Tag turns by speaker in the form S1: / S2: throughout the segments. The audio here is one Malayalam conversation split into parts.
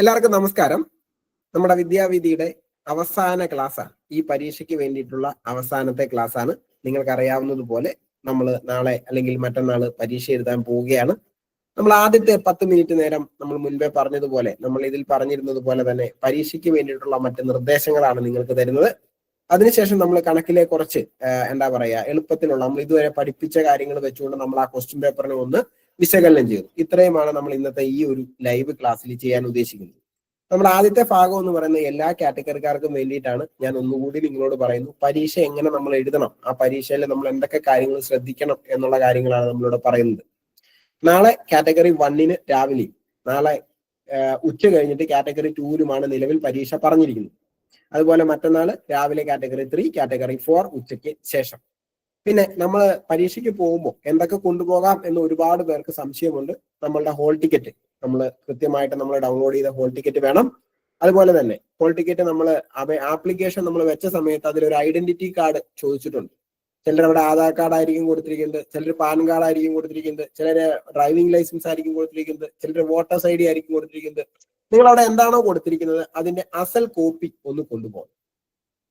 S1: എല്ലാവർക്കും നമസ്കാരം. നമ്മുടെ വിദ്യാവിധിയുടെ അവസാന ക്ലാസ്സാണ്. ഈ പരീക്ഷയ്ക്ക് വേണ്ടിയിട്ടുള്ള അവസാനത്തെ ക്ലാസ്സാണ്. നിങ്ങൾക്ക് അറിയാവുന്നതുപോലെ നമ്മൾ നാളെ അല്ലെങ്കിൽ മറ്റന്നാൾ പരീക്ഷ എഴുതാൻ പോവുകയാണ്. നമ്മൾ ആദ്യത്തെ 10 മിനിറ്റ് നേരം നമ്മൾ മുൻപേ പറഞ്ഞതുപോലെ, നമ്മൾ ഇതിൽ പറഞ്ഞിരുന്നത് പോലെ തന്നെ പരീക്ഷയ്ക്ക് വേണ്ടിയിട്ടുള്ള മറ്റ് നിർദ്ദേശങ്ങളാണ് നിങ്ങൾക്ക് തരുന്നത്. അതിനുശേഷം നമ്മൾ കണക്കിലെ കുറച്ച് എന്താ പറയുക, എളുപ്പത്തിലുള്ള നമ്മൾ ഇതുവരെ പഠിപ്പിച്ച കാര്യങ്ങൾ വെച്ചുകൊണ്ട് നമ്മൾ ആ ക്വസ്റ്റ്യൻ പേപ്പറിനെ ഒന്ന് വിശകലനം ചെയ്തു. ഇത്രയുമാണ് നമ്മൾ ഇന്നത്തെ ഈ ഒരു ലൈവ് ക്ലാസ്സിൽ ചെയ്യാൻ ഉദ്ദേശിക്കുന്നത്. നമ്മുടെ ആദ്യത്തെ ഭാഗം എന്ന് പറയുന്നത് എല്ലാ കാറ്റഗറിക്കാർക്കും വേണ്ടിയിട്ടാണ്. ഞാൻ ഒന്നുകൂടി നിങ്ങളോട് പറയുന്നു, പരീക്ഷ എങ്ങനെ നമ്മൾ എഴുതണം, ആ പരീക്ഷയിൽ നമ്മൾ എന്തൊക്കെ കാര്യങ്ങൾ ശ്രദ്ധിക്കണം എന്നുള്ള കാര്യങ്ങളാണ് നമ്മളിവിടെ പറയുന്നത്. നാളെ കാറ്റഗറി 1 രാവിലെയും നാളെ ഉച്ച കഴിഞ്ഞിട്ട് കാറ്റഗറി 2 നിലവിൽ പരീക്ഷ പറഞ്ഞിരിക്കുന്നത്. അതുപോലെ മറ്റന്നാൾ രാവിലെ കാറ്റഗറി 3, കാറ്റഗറി 4 ഉച്ചയ്ക്ക് ശേഷം. പിന്നെ നമ്മൾ പരീക്ഷയ്ക്ക് പോകുമ്പോൾ എന്തൊക്കെ കൊണ്ടുപോകാം എന്ന് ഒരുപാട് പേർക്ക് സംശയമുണ്ട്. നമ്മളുടെ ഹോൾ ടിക്കറ്റ് നമ്മൾ കൃത്യമായിട്ട് നമ്മൾ ഡൗൺലോഡ് ചെയ്ത ഹോൾ ടിക്കറ്റ് വേണം. അതുപോലെ തന്നെ ഹോൾ ടിക്കറ്റ് നമ്മൾ ആപ്ലിക്കേഷൻ നമ്മൾ വെച്ച സമയത്ത് അതിലൊരു ഐഡന്റിറ്റി കാർഡ് ചോദിച്ചിട്ടുണ്ട്. ചിലർ അവിടെ ആധാർ കാർഡ് ആയിരിക്കും കൊടുത്തിരിക്കുന്നത്, ചിലർ പാൻ കാർഡ് ആയിരിക്കും കൊടുത്തിരിക്കുന്നത്, ചിലര് ഡ്രൈവിംഗ് ലൈസൻസ് ആയിരിക്കും കൊടുത്തിരിക്കുന്നത്, ചിലർ വോട്ടേഴ്സ് ID ആയിരിക്കും കൊടുത്തിരിക്കുന്നത്. നിങ്ങൾ അവിടെ എന്താണോ കൊടുത്തിരിക്കുന്നത് അതിന്റെ അസൽ കോപ്പി ഒന്ന് കൊണ്ടുപോകണം.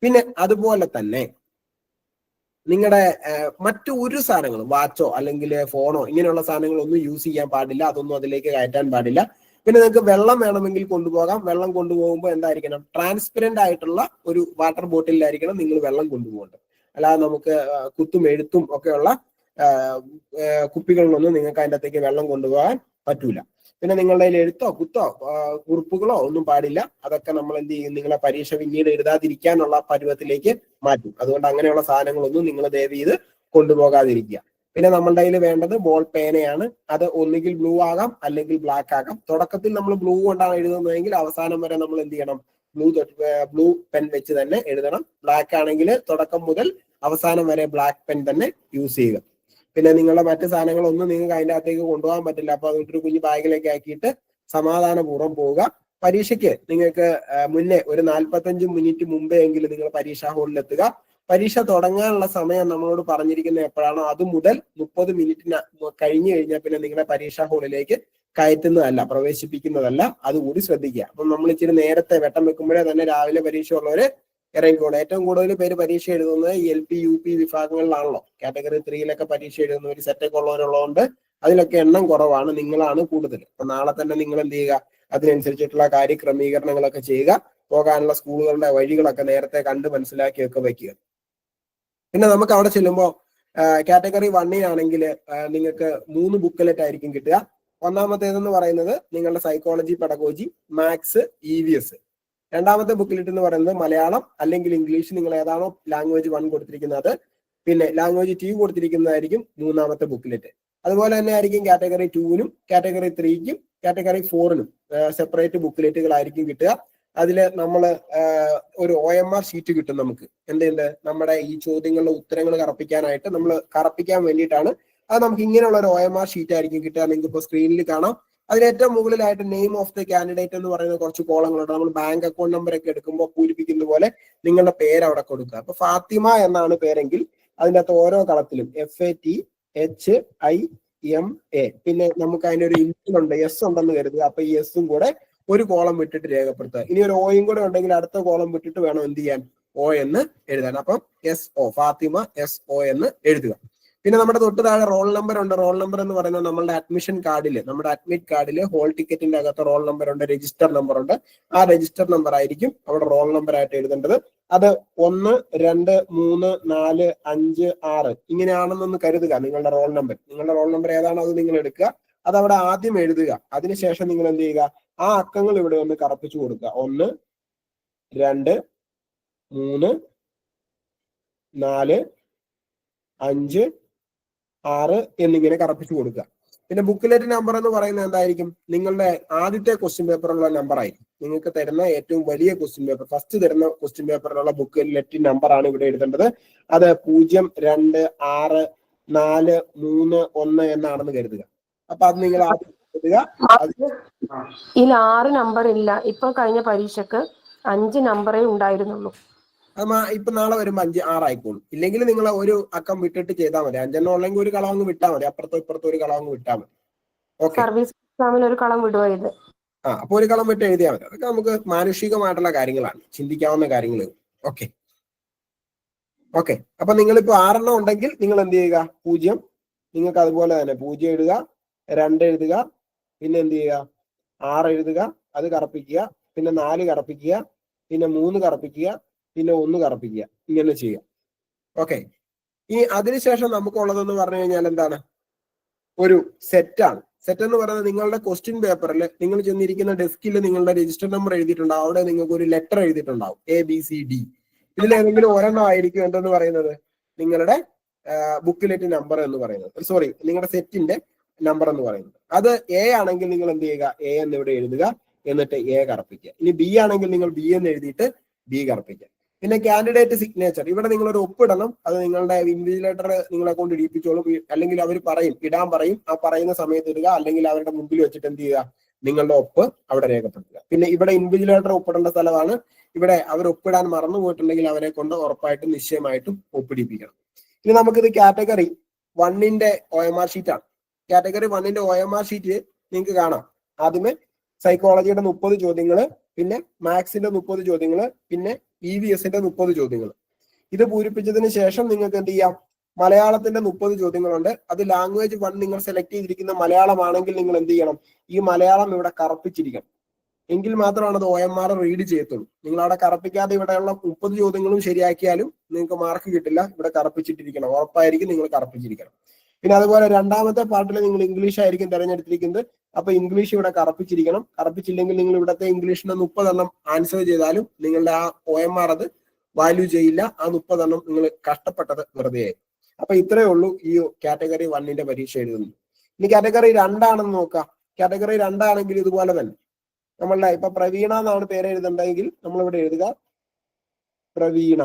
S1: പിന്നെ അതുപോലെ തന്നെ നിങ്ങളുടെ മറ്റു ഒരു സാധനങ്ങളും, വാച്ചോ അല്ലെങ്കിൽ ഫോണോ ഇങ്ങനെയുള്ള സാധനങ്ങളൊന്നും യൂസ് ചെയ്യാൻ പാടില്ല. അതൊന്നും അതിലേക്ക് കയറ്റാൻ പാടില്ല. പിന്നെ നിങ്ങൾക്ക് വെള്ളം വേണമെങ്കിൽ കൊണ്ടുപോകാം. വെള്ളം കൊണ്ടുപോകുമ്പോൾ എന്തായിരിക്കണം, ട്രാൻസ്പെറന്റ് ആയിട്ടുള്ള ഒരു വാട്ടർ ബോട്ടിലായിരിക്കണം നിങ്ങൾ വെള്ളം കൊണ്ടുപോകേണ്ടത്. അല്ലാതെ നമുക്ക് കുത്തും എഴുത്തും ഒക്കെയുള്ള കുപ്പികളിലൊന്നും നിങ്ങൾക്ക് അതിൻ്റെ അകത്തേക്ക് വെള്ളം കൊണ്ടുപോകാൻ പറ്റൂല. പിന്നെ നിങ്ങളുടെ കയ്യിൽ എഴുത്തോ കുത്തോ കുറിപ്പുകളോ ഒന്നും പാടില്ല. അതൊക്കെ നമ്മൾ എന്ത് ചെയ്യും, നിങ്ങളെ പരീക്ഷ പിന്നീട് എഴുതാതിരിക്കാനുള്ള പരുവത്തിലേക്ക് മാറ്റും. അതുകൊണ്ട് അങ്ങനെയുള്ള സാധനങ്ങളൊന്നും നിങ്ങൾ ദയവ് ചെയ്ത് കൊണ്ടുപോകാതിരിക്കുക. പിന്നെ നമ്മളുടെ കയ്യിൽ വേണ്ടത് ബോൾ പേനയാണ്. അത് ഒന്നുകിൽ ബ്ലൂ ആകാം അല്ലെങ്കിൽ ബ്ലാക്ക് ആകാം. തുടക്കത്തിൽ നമ്മൾ ബ്ലൂ കൊണ്ടാണ് എഴുതുന്നതെങ്കിൽ അവസാനം വരെ നമ്മൾ എന്ത് ചെയ്യണം, ബ്ലൂ പെൻ വെച്ച് തന്നെ എഴുതണം. ബ്ലാക്ക് ആണെങ്കിൽ തുടക്കം മുതൽ അവസാനം വരെ ബ്ലാക്ക് പെൻ തന്നെ യൂസ് ചെയ്യുക. പിന്നെ നിങ്ങളുടെ മറ്റു സാധനങ്ങളൊന്നും നിങ്ങൾക്ക് അതിൻ്റെ അകത്തേക്ക് കൊണ്ടുപോകാൻ പറ്റില്ല. അപ്പൊ അതൊരു കുഞ്ഞു ബാഗിലേക്ക് ആക്കിയിട്ട് സമാധാനപൂർവ്വം പോവുക. പരീക്ഷയ്ക്ക് നിങ്ങൾക്ക് മുന്നേ ഒരു 45 മിനിറ്റ് മുമ്പേ എങ്കിലും നിങ്ങൾ പരീക്ഷാ ഹാളിൽ എത്തുക. പരീക്ഷ തുടങ്ങാനുള്ള സമയം നമ്മളോട് പറഞ്ഞിരിക്കുന്നത് എപ്പോഴാണോ അത് മുതൽ 30 മിനിറ്റിന് കഴിഞ്ഞു കഴിഞ്ഞാൽ പിന്നെ നിങ്ങളെ പരീക്ഷാ ഹാളിലേക്ക് കയറ്റുന്നതല്ല, പ്രവേശിപ്പിക്കുന്നതല്ല. അതുകൂടി ശ്രദ്ധിക്കുക. അപ്പം നമ്മൾ ഇച്ചിരി നേരത്തെ വെട്ടം വെക്കുമ്പോഴേ തന്നെ രാവിലെ പരീക്ഷ ഉള്ളവര് ഇറങ്ങിക്കോളും. ഏറ്റവും കൂടുതൽ പേര് പരീക്ഷ എഴുതുന്നത് LP UP വിഭാഗങ്ങളിലാണല്ലോ. കാറ്റഗറി 3 പരീക്ഷ എഴുതുന്നവർ സെറ്റൊക്കെ ഉള്ളവരുള്ളതുകൊണ്ട് അതിലൊക്കെ എണ്ണം കുറവാണ്. നിങ്ങളാണ് കൂടുതൽ. അപ്പൊ നാളെ തന്നെ നിങ്ങൾ എന്ത് ചെയ്യുക, അതിനനുസരിച്ചിട്ടുള്ള കാര്യക്രമീകരണങ്ങളൊക്കെ ചെയ്യുക. പോകാനുള്ള സ്കൂളുകളുടെ വഴികളൊക്കെ നേരത്തെ കണ്ട് മനസ്സിലാക്കിയൊക്കെ വയ്ക്കുക. പിന്നെ നമുക്ക് അവിടെ ചെല്ലുമ്പോൾ കാറ്റഗറി 1 നിങ്ങൾക്ക് 3 ബുക്കലെറ്റ് ആയിരിക്കും കിട്ടുക. ഒന്നാമത്തേതെന്ന് പറയുന്നത് നിങ്ങളുടെ സൈക്കോളജി, പെഡഗോജി, മാത്സ്, EVS. രണ്ടാമത്തെ ബുക്കിലെറ്റ് എന്ന് പറയുന്നത് മലയാളം അല്ലെങ്കിൽ ഇംഗ്ലീഷ്, നിങ്ങൾ ഏതാണോ ലാംഗ്വേജ് 1 കൊടുത്തിരിക്കുന്നത്. പിന്നെ ലാംഗ്വേജ് 2 കൊടുത്തിരിക്കുന്നതായിരിക്കും മൂന്നാമത്തെ ബുക്കിലെറ്റ്. അതുപോലെ തന്നെ ആയിരിക്കും കാറ്റഗറി 2 കാറ്റഗറി 3 കാറ്റഗറി 4 സെപ്പറേറ്റ് ബുക്കിലെറ്റുകളായിരിക്കും കിട്ടുക. അതില് നമ്മൾ ഒരു OMR ഷീറ്റ് കിട്ടും നമുക്ക്. എന്തുണ്ട്, നമ്മുടെ ഈ ചോദ്യങ്ങളുടെ ഉത്തരങ്ങൾ കറപ്പിക്കാനായിട്ട് നമ്മൾ കറപ്പിക്കാൻ വേണ്ടിയിട്ടാണ്. അത് നമുക്ക് ഇങ്ങനെയുള്ള ഒരു OMR ഷീറ്റ് ആയിരിക്കും കിട്ടുക. നിങ്ങൾക്ക് ഇപ്പോൾ സ്ക്രീനിൽ കാണാം. അതിന് ഏറ്റവും മുകളിലായിട്ട് നെയിം ഓഫ് ദി കാൻഡിഡേറ്റ് എന്ന് പറയുന്ന കുറച്ച് കോളങ്ങളുണ്ട്. നമ്മൾ ബാങ്ക് അക്കൗണ്ട് നമ്പർ ഒക്കെ എടുക്കുമ്പോൾ പൂരിപ്പിക്കുന്ന പോലെ നിങ്ങളുടെ പേര് അവിടെ കൊടുക്കുക. അപ്പൊ ഫാത്തിമ എന്നാണ് പേരെങ്കിൽ അതിൻ്റെ അകത്ത് ഓരോ കളത്തിലും FATHIMA, പിന്നെ നമുക്ക് അതിന്റെ ഒരു ഇൻഷ്യൽ ഉണ്ട്, S ഉണ്ടെന്ന് കരുതുക. അപ്പൊ ഈ S കൂടെ ഒരു കോളം വിട്ടിട്ട് രേഖപ്പെടുത്തുക. ഇനി ഒരു ഓയും കൂടെ ഉണ്ടെങ്കിൽ അടുത്ത കോളം വിട്ടിട്ട് വേണം എന്ത് ചെയ്യാൻ, O എന്ന് എഴുതാൻ. അപ്പം SO, ഫാത്തിമ SO എന്ന് എഴുതുക. പിന്നെ നമ്മുടെ തൊട്ട് താഴെ റോൾ നമ്പർ ഉണ്ട്. റോൾ നമ്പർ എന്ന് പറയുന്നത് നമ്മുടെ അഡ്മിഷൻ കാർഡിൽ, നമ്മുടെ അഡ്മിറ്റ് കാർഡിൽ ഹോൾ ടിക്കറ്റിന്റെ അകത്ത് റോൾ നമ്പർ ഉണ്ട്, രജിസ്റ്റർ നമ്പർ ഉണ്ട്. ആ രജിസ്റ്റർ നമ്പർ ആയിരിക്കും അവിടെ റോൾ നമ്പർ ആയിട്ട് എഴുതേണ്ടത്. അത് 1, 2, 3, 4, 5, 6 ഇങ്ങനെയാണെന്നൊന്ന് കരുതുക. നിങ്ങളുടെ റോൾ നമ്പർ ഏതാണോ അത് നിങ്ങൾ എടുക്കുക. അത് അവിടെ ആദ്യം എഴുതുക. അതിനുശേഷം നിങ്ങൾ എന്ത് ചെയ്യുക, ആ അക്കങ്ങൾ ഇവിടെ ഒന്ന് കറപ്പിച്ചു കൊടുക്കുക. 1, 2, 3, 4, 5, 6 എന്നിങ്ങനെ കറപ്പിച്ചു കൊടുക്കുക. പിന്നെ ബുക്കിലെറ്റ് നമ്പർ എന്ന് പറയുന്നത് എന്തായിരിക്കും, നിങ്ങളുടെ ആദ്യത്തെ ക്വസ്റ്റ്യൻ പേപ്പറിലുള്ള നമ്പർ ആയിരിക്കും. നിങ്ങൾക്ക് തരുന്ന ഏറ്റവും വലിയ ക്വസ്റ്റ്യൻ പേപ്പർ, ഫസ്റ്റ് തരുന്ന ക്വസ്റ്റ്യൻ പേപ്പറിലുള്ള ബുക്കിലെറ്റ് നമ്പർ ആണ് ഇവിടെ എഴുതേണ്ടത്. അത് 0, 2, 6, 4, 3, 1 എന്നാണെന്ന് കരുതുക. അപ്പൊ അത് നിങ്ങൾ ആദ്യം എഴുതുക.
S2: ഇതിൽ 6 നമ്പർ ഇല്ല. ഇപ്പൊ കഴിഞ്ഞ പരീക്ഷക്ക് 5 നമ്പറേ ഉണ്ടായിരുന്നുള്ളൂ.
S1: ഇപ്പൊ നാളെ വരുമ്പോ 5, 6 ആയിക്കോളും. ഇല്ലെങ്കിൽ നിങ്ങൾ ഒരു അക്കം വിട്ടിട്ട് ചെയ്താൽ മതി. 5 ഉണ്ടെങ്കിൽ ഒരു കളങ്ങ് വിട്ടാൽ മതി, അപ്പുറത്തോ ഇപ്പുറത്തോ ഒരു കളങ്ങ് വിട്ടാൽ മതി.
S2: സർവീസ് എക്സാമിന് ഒരു കളം വിടുക ഇത്.
S1: അപ്പൊ ഒരു കളം വിട്ട് എഴുതിയാൽ മതി. അതൊക്കെ നമുക്ക് മാനുഷികമായിട്ടുള്ള കാര്യങ്ങളാണ്, ചിന്തിക്കാവുന്ന കാര്യങ്ങൾ. Okay okay. അപ്പൊ നിങ്ങളിപ്പോ 6 ഉണ്ടെങ്കിൽ നിങ്ങൾ എന്ത് ചെയ്യുക? 0. നിങ്ങൾക്ക് അതുപോലെ തന്നെ 0 എഴുതുക, 2 എഴുതുക, പിന്നെ എന്ത് ചെയ്യുക? 6 എഴുതുക, അത് കറപ്പിക്കുക, പിന്നെ 4 കറപ്പിക്കുക, പിന്നെ 3 കറപ്പിക്കുക, പിന്നെ 1 കറപ്പിക്കുക. ഇങ്ങനെ ചെയ്യുക. ഓക്കെ. ഇനി അതിനുശേഷം നമുക്കുള്ളതെന്ന് പറഞ്ഞു കഴിഞ്ഞാൽ എന്താണ്? ഒരു സെറ്റാണ്. സെറ്റ് എന്ന് പറയുന്നത് നിങ്ങളുടെ ക്വസ്റ്റ്യൻ പേപ്പറിൽ നിങ്ങൾ ചെന്നിരിക്കുന്ന ഡെസ്കിൽ നിങ്ങളുടെ രജിസ്റ്റർ നമ്പർ എഴുതിയിട്ടുണ്ടാവും. അവിടെ നിങ്ങൾക്ക് ഒരു ലെറ്റർ എഴുതിയിട്ടുണ്ടാവും, ABCD. ഇതിലേതെങ്കിലും ഒരെണ്ണം ആയിരിക്കും എന്തെന്ന് പറയുന്നത് നിങ്ങളുടെ ബുക്കിലെറ്റ് നമ്പർ എന്ന് പറയുന്നത്, സോറി നിങ്ങളുടെ സെറ്റിന്റെ നമ്പർ എന്ന് പറയുന്നത്. അത് A ആണെങ്കിൽ നിങ്ങൾ എന്ത് ചെയ്യുക? A എന്ന് ഇവിടെ എഴുതുക, എന്നിട്ട് A കറപ്പിക്കുക. ഇനി B ആണെങ്കിൽ നിങ്ങൾ B എന്ന് എഴുതിയിട്ട് B കറപ്പിക്കുക. പിന്നെ കാൻഡിഡേറ്റ് സിഗ്നേച്ചർ, ഇവിടെ നിങ്ങൾ ഒരു ഒപ്പിടണം. അത് നിങ്ങളുടെ ഇൻവിജിലേറ്റർ നിങ്ങളെ കൊണ്ട് ഇടിപ്പിച്ചോളും, അല്ലെങ്കിൽ അവർ പറയും, ഇടാൻ പറയും. ആ പറയുന്ന സമയത്ത് ഇടുക, അല്ലെങ്കിൽ അവരുടെ മുമ്പിൽ വെച്ചിട്ട് എന്ത് ചെയ്യുക? നിങ്ങളുടെ ഒപ്പ് അവിടെ രേഖപ്പെടുത്തുക. പിന്നെ ഇവിടെ ഇൻവിജിലേറ്റർ ഒപ്പിടേണ്ട സ്ഥലമാണ്. ഇവിടെ അവർ ഒപ്പിടാൻ മറന്നു പോയിട്ടുണ്ടെങ്കിൽ അവരെ കൊണ്ട് ഉറപ്പായിട്ടും നിശ്ചയമായിട്ടും ഒപ്പിടിപ്പിക്കണം. ഇനി നമുക്കിത് കാറ്റഗറി 1ന്റെ OMR ഷീറ്റാണ്. കാറ്റഗറി 1ന്റെ OMR ഷീറ്റ് നിങ്ങൾക്ക് കാണാം. ആദ്യമേ സൈക്കോളജിയുടെ 30 ചോദ്യങ്ങള്, പിന്നെ മാത്സിന്റെ 30 ചോദ്യങ്ങള്, പിന്നെ EVSന്റെ 30 ചോദ്യങ്ങൾ. ഇത് പൂരിപ്പിച്ചതിന് ശേഷം നിങ്ങൾക്ക് എന്ത് ചെയ്യാം? മലയാളത്തിന്റെ 30 ചോദ്യങ്ങളുണ്ട്. അത് ലാംഗ്വേജ് 1 നിങ്ങൾ സെലക്ട് ചെയ്തിരിക്കുന്ന മലയാളമാണെങ്കിൽ നിങ്ങൾ എന്ത് ചെയ്യണം? ഈ മലയാളം ഇവിടെ കറപ്പിച്ചിരിക്കണം. എങ്കിൽ മാത്രമാണ് അത് OMR റീഡ് ചെയ്യത്തുള്ളൂ. നിങ്ങൾ അവിടെ കറപ്പിക്കാതെ ഇവിടെയുള്ള 30 ചോദ്യങ്ങളും ശരിയാക്കിയാലും നിങ്ങൾക്ക് മാർക്ക് കിട്ടില്ല. ഇവിടെ കറപ്പിച്ചിട്ടിരിക്കണം, ഉറപ്പായിരിക്കും നിങ്ങൾ കറപ്പിച്ചിരിക്കണം. പിന്നെ അതുപോലെ രണ്ടാമത്തെ പാർട്ടിൽ നിങ്ങൾ ഇംഗ്ലീഷ് ആയിരിക്കും തിരഞ്ഞെടുത്തിരിക്കുന്നത്. അപ്പൊ ഇംഗ്ലീഷ് ഇവിടെ കറപ്പിച്ചിരിക്കണം. കറപ്പിച്ചില്ലെങ്കിൽ നിങ്ങൾ ഇവിടുത്തെ ഇംഗ്ലീഷിന്റെ 30 ആൻസർ ചെയ്താലും നിങ്ങളുടെ ആ OMR അത് വാല്യൂ ചെയ്യില്ല. ആ 30 നിങ്ങൾ കഷ്ടപ്പെട്ടത് വെറുതെ ആയി. അപ്പൊ ഇത്രയേ ഉള്ളൂ ഈ കാറ്റഗറി 1ന്റെ പരീക്ഷ എഴുതുന്നത്. ഇനി കാറ്റഗറി 2 ആണെന്ന് നോക്കാം. കാറ്റഗറി 2 ആണെങ്കിൽ ഇതുപോലെ തന്നെ നമ്മളുടെ ഇപ്പൊ പ്രവീണ എന്നാണ് പേര് എഴുതുന്നുണ്ടെങ്കിൽ നമ്മൾ ഇവിടെ എഴുതുക പ്രവീണ,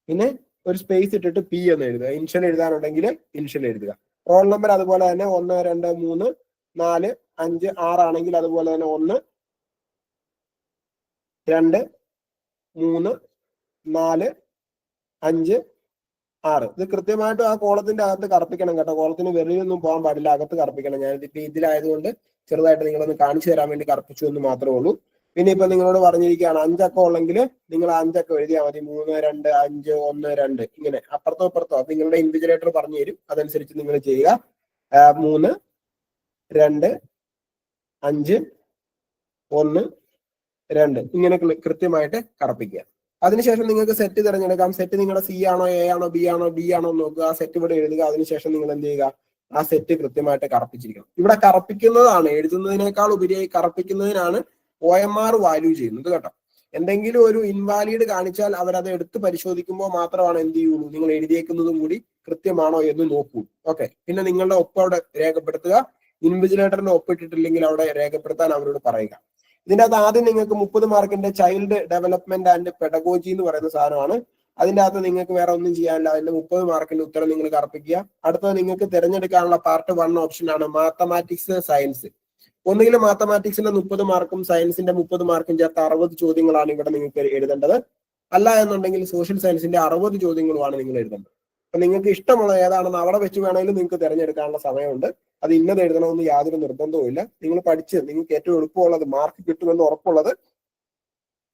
S1: പിന്നെ ഒരു സ്പേസ് ഇട്ടിട്ട് P എന്ന് എഴുതുക. ഇൻഷ്യൽ എഴുതാനുണ്ടെങ്കിൽ ഇൻഷ്യൽ എഴുതുക. റോൾ നമ്പർ അതുപോലെ തന്നെ 1, 2, 3, 4, 5, 6 ആണെങ്കിൽ അതുപോലെ തന്നെ 1, 2, 3, 4, 5, 6. ഇത് കൃത്യമായിട്ട് ആ കോളത്തിന്റെ അകത്ത് കറപ്പിക്കണം കേട്ടോ. കോളത്തിന് വെളിയിലൊന്നും പോകാൻ പാടില്ല, അകത്ത് കറപ്പിക്കണം. ഞാനിതിപ്പോ ഇതിലായതുകൊണ്ട് ചെറുതായിട്ട് നിങ്ങളൊന്ന് കാണിച്ചു തരാൻ വേണ്ടി കറപ്പിച്ചു എന്ന് മാത്രമേ ഉള്ളൂ. പിന്നെ ഇപ്പൊ നിങ്ങളോട് പറഞ്ഞിരിക്കുകയാണ് 5 അക്കം ഉള്ളെങ്കിൽ നിങ്ങൾ 5 അക്കം എഴുതിയാൽ മതി. 3, 2, 5, 1, 2 ഇങ്ങനെ അപ്പുറത്തോ ഇപ്പുറത്തോ അത് നിങ്ങളുടെ ഇൻവിജിലേറ്റർ പറഞ്ഞു തരും. അതനുസരിച്ച് നിങ്ങൾ ചെയ്യുക. 3, 2, 5, 1, 2 ഇങ്ങനെ കൃത്യമായിട്ട് കറപ്പിക്കുക. അതിനുശേഷം നിങ്ങൾക്ക് സെറ്റ് തിരഞ്ഞെടുക്കാം. സെറ്റ് നിങ്ങളുടെ C ആണോ, A ആണോ, B ആണോ, D ആണോ നോക്കുക. ആ സെറ്റ് ഇവിടെ എഴുതുക. അതിനുശേഷം നിങ്ങൾ എന്ത് ചെയ്യുക? ആ സെറ്റ് കൃത്യമായിട്ട് കറപ്പിച്ചിരിക്കണം. ഇവിടെ കറപ്പിക്കുന്നതാണ്, എഴുതുന്നതിനേക്കാൾ ഉപരിയായി കറപ്പിക്കുന്നതിനാണ് OMR വാല്യൂ ചെയ്യുന്നത് കേട്ടോ. എന്തെങ്കിലും ഒരു ഇൻവാലിഡ് കാണിച്ചാൽ അവരത് എടുത്ത് പരിശോധിക്കുമ്പോൾ മാത്രമാണ് എന്ത് ചെയ്യുള്ളൂ, നിങ്ങൾ എഴുതിയേക്കുന്നതും കൂടി കൃത്യമാണോ എന്ന് നോക്കൂ. ഓക്കെ. പിന്നെ നിങ്ങളുടെ ഒപ്പ് അവിടെ രേഖപ്പെടുത്തുക. ഇൻവിജിലേറ്ററിന്റെ ഒപ്പിട്ടിട്ടില്ലെങ്കിൽ അവിടെ രേഖപ്പെടുത്താൻ അവരോട് പറയുക. ഇതിന്റെ അകത്ത് ആദ്യം നിങ്ങൾക്ക് 30 മാർക്കിന്റെ ചൈൽഡ് ഡെവലപ്മെന്റ് ആൻഡ് പെഡഗോജി എന്ന് പറയുന്ന സാധനമാണ്. അതിന്റെ അകത്ത് നിങ്ങൾക്ക് വേറെ ഒന്നും ചെയ്യാനില്ല. അതിന്റെ 30 മാർക്കിന്റെ ഉത്തരം നിങ്ങൾ കറപ്പിക്കുക. അടുത്തത് നിങ്ങൾക്ക് തിരഞ്ഞെടുക്കാനുള്ള പാർട്ട് 1 ഓപ്ഷൻ ആണ് മാത്തമാറ്റിക്സ്, സയൻസ്. ഒന്നുകിൽ മാത്തമാറ്റിക്സിന്റെ 30 മാർക്കും സയൻസിന്റെ 30 മാർക്കും ചേർത്ത് 60 ചോദ്യങ്ങളാണ് ഇവിടെ നിങ്ങൾക്ക് എഴുതേണ്ടത്. അല്ല എന്നുണ്ടെങ്കിൽ സോഷ്യൽ സയൻസിന്റെ 60 ചോദ്യങ്ങളുമാണ് നിങ്ങൾ എഴുതേണ്ടത്. അപ്പൊ നിങ്ങൾക്ക് ഇഷ്ടമുള്ള ഏതാണെന്ന് അവിടെ വെച്ച് വേണമെങ്കിലും നിങ്ങൾക്ക് തിരഞ്ഞെടുക്കാനുള്ള സമയമുണ്ട്. അത് ഇന്നത് എഴുതണമെന്ന് യാതൊരു നിർബന്ധവും ഇല്ല. നിങ്ങൾ പഠിച്ച് നിങ്ങൾക്ക് ഏറ്റവും എളുപ്പമുള്ളത്, മാർക്ക് കിട്ടുമെന്ന് ഉറപ്പുള്ളത്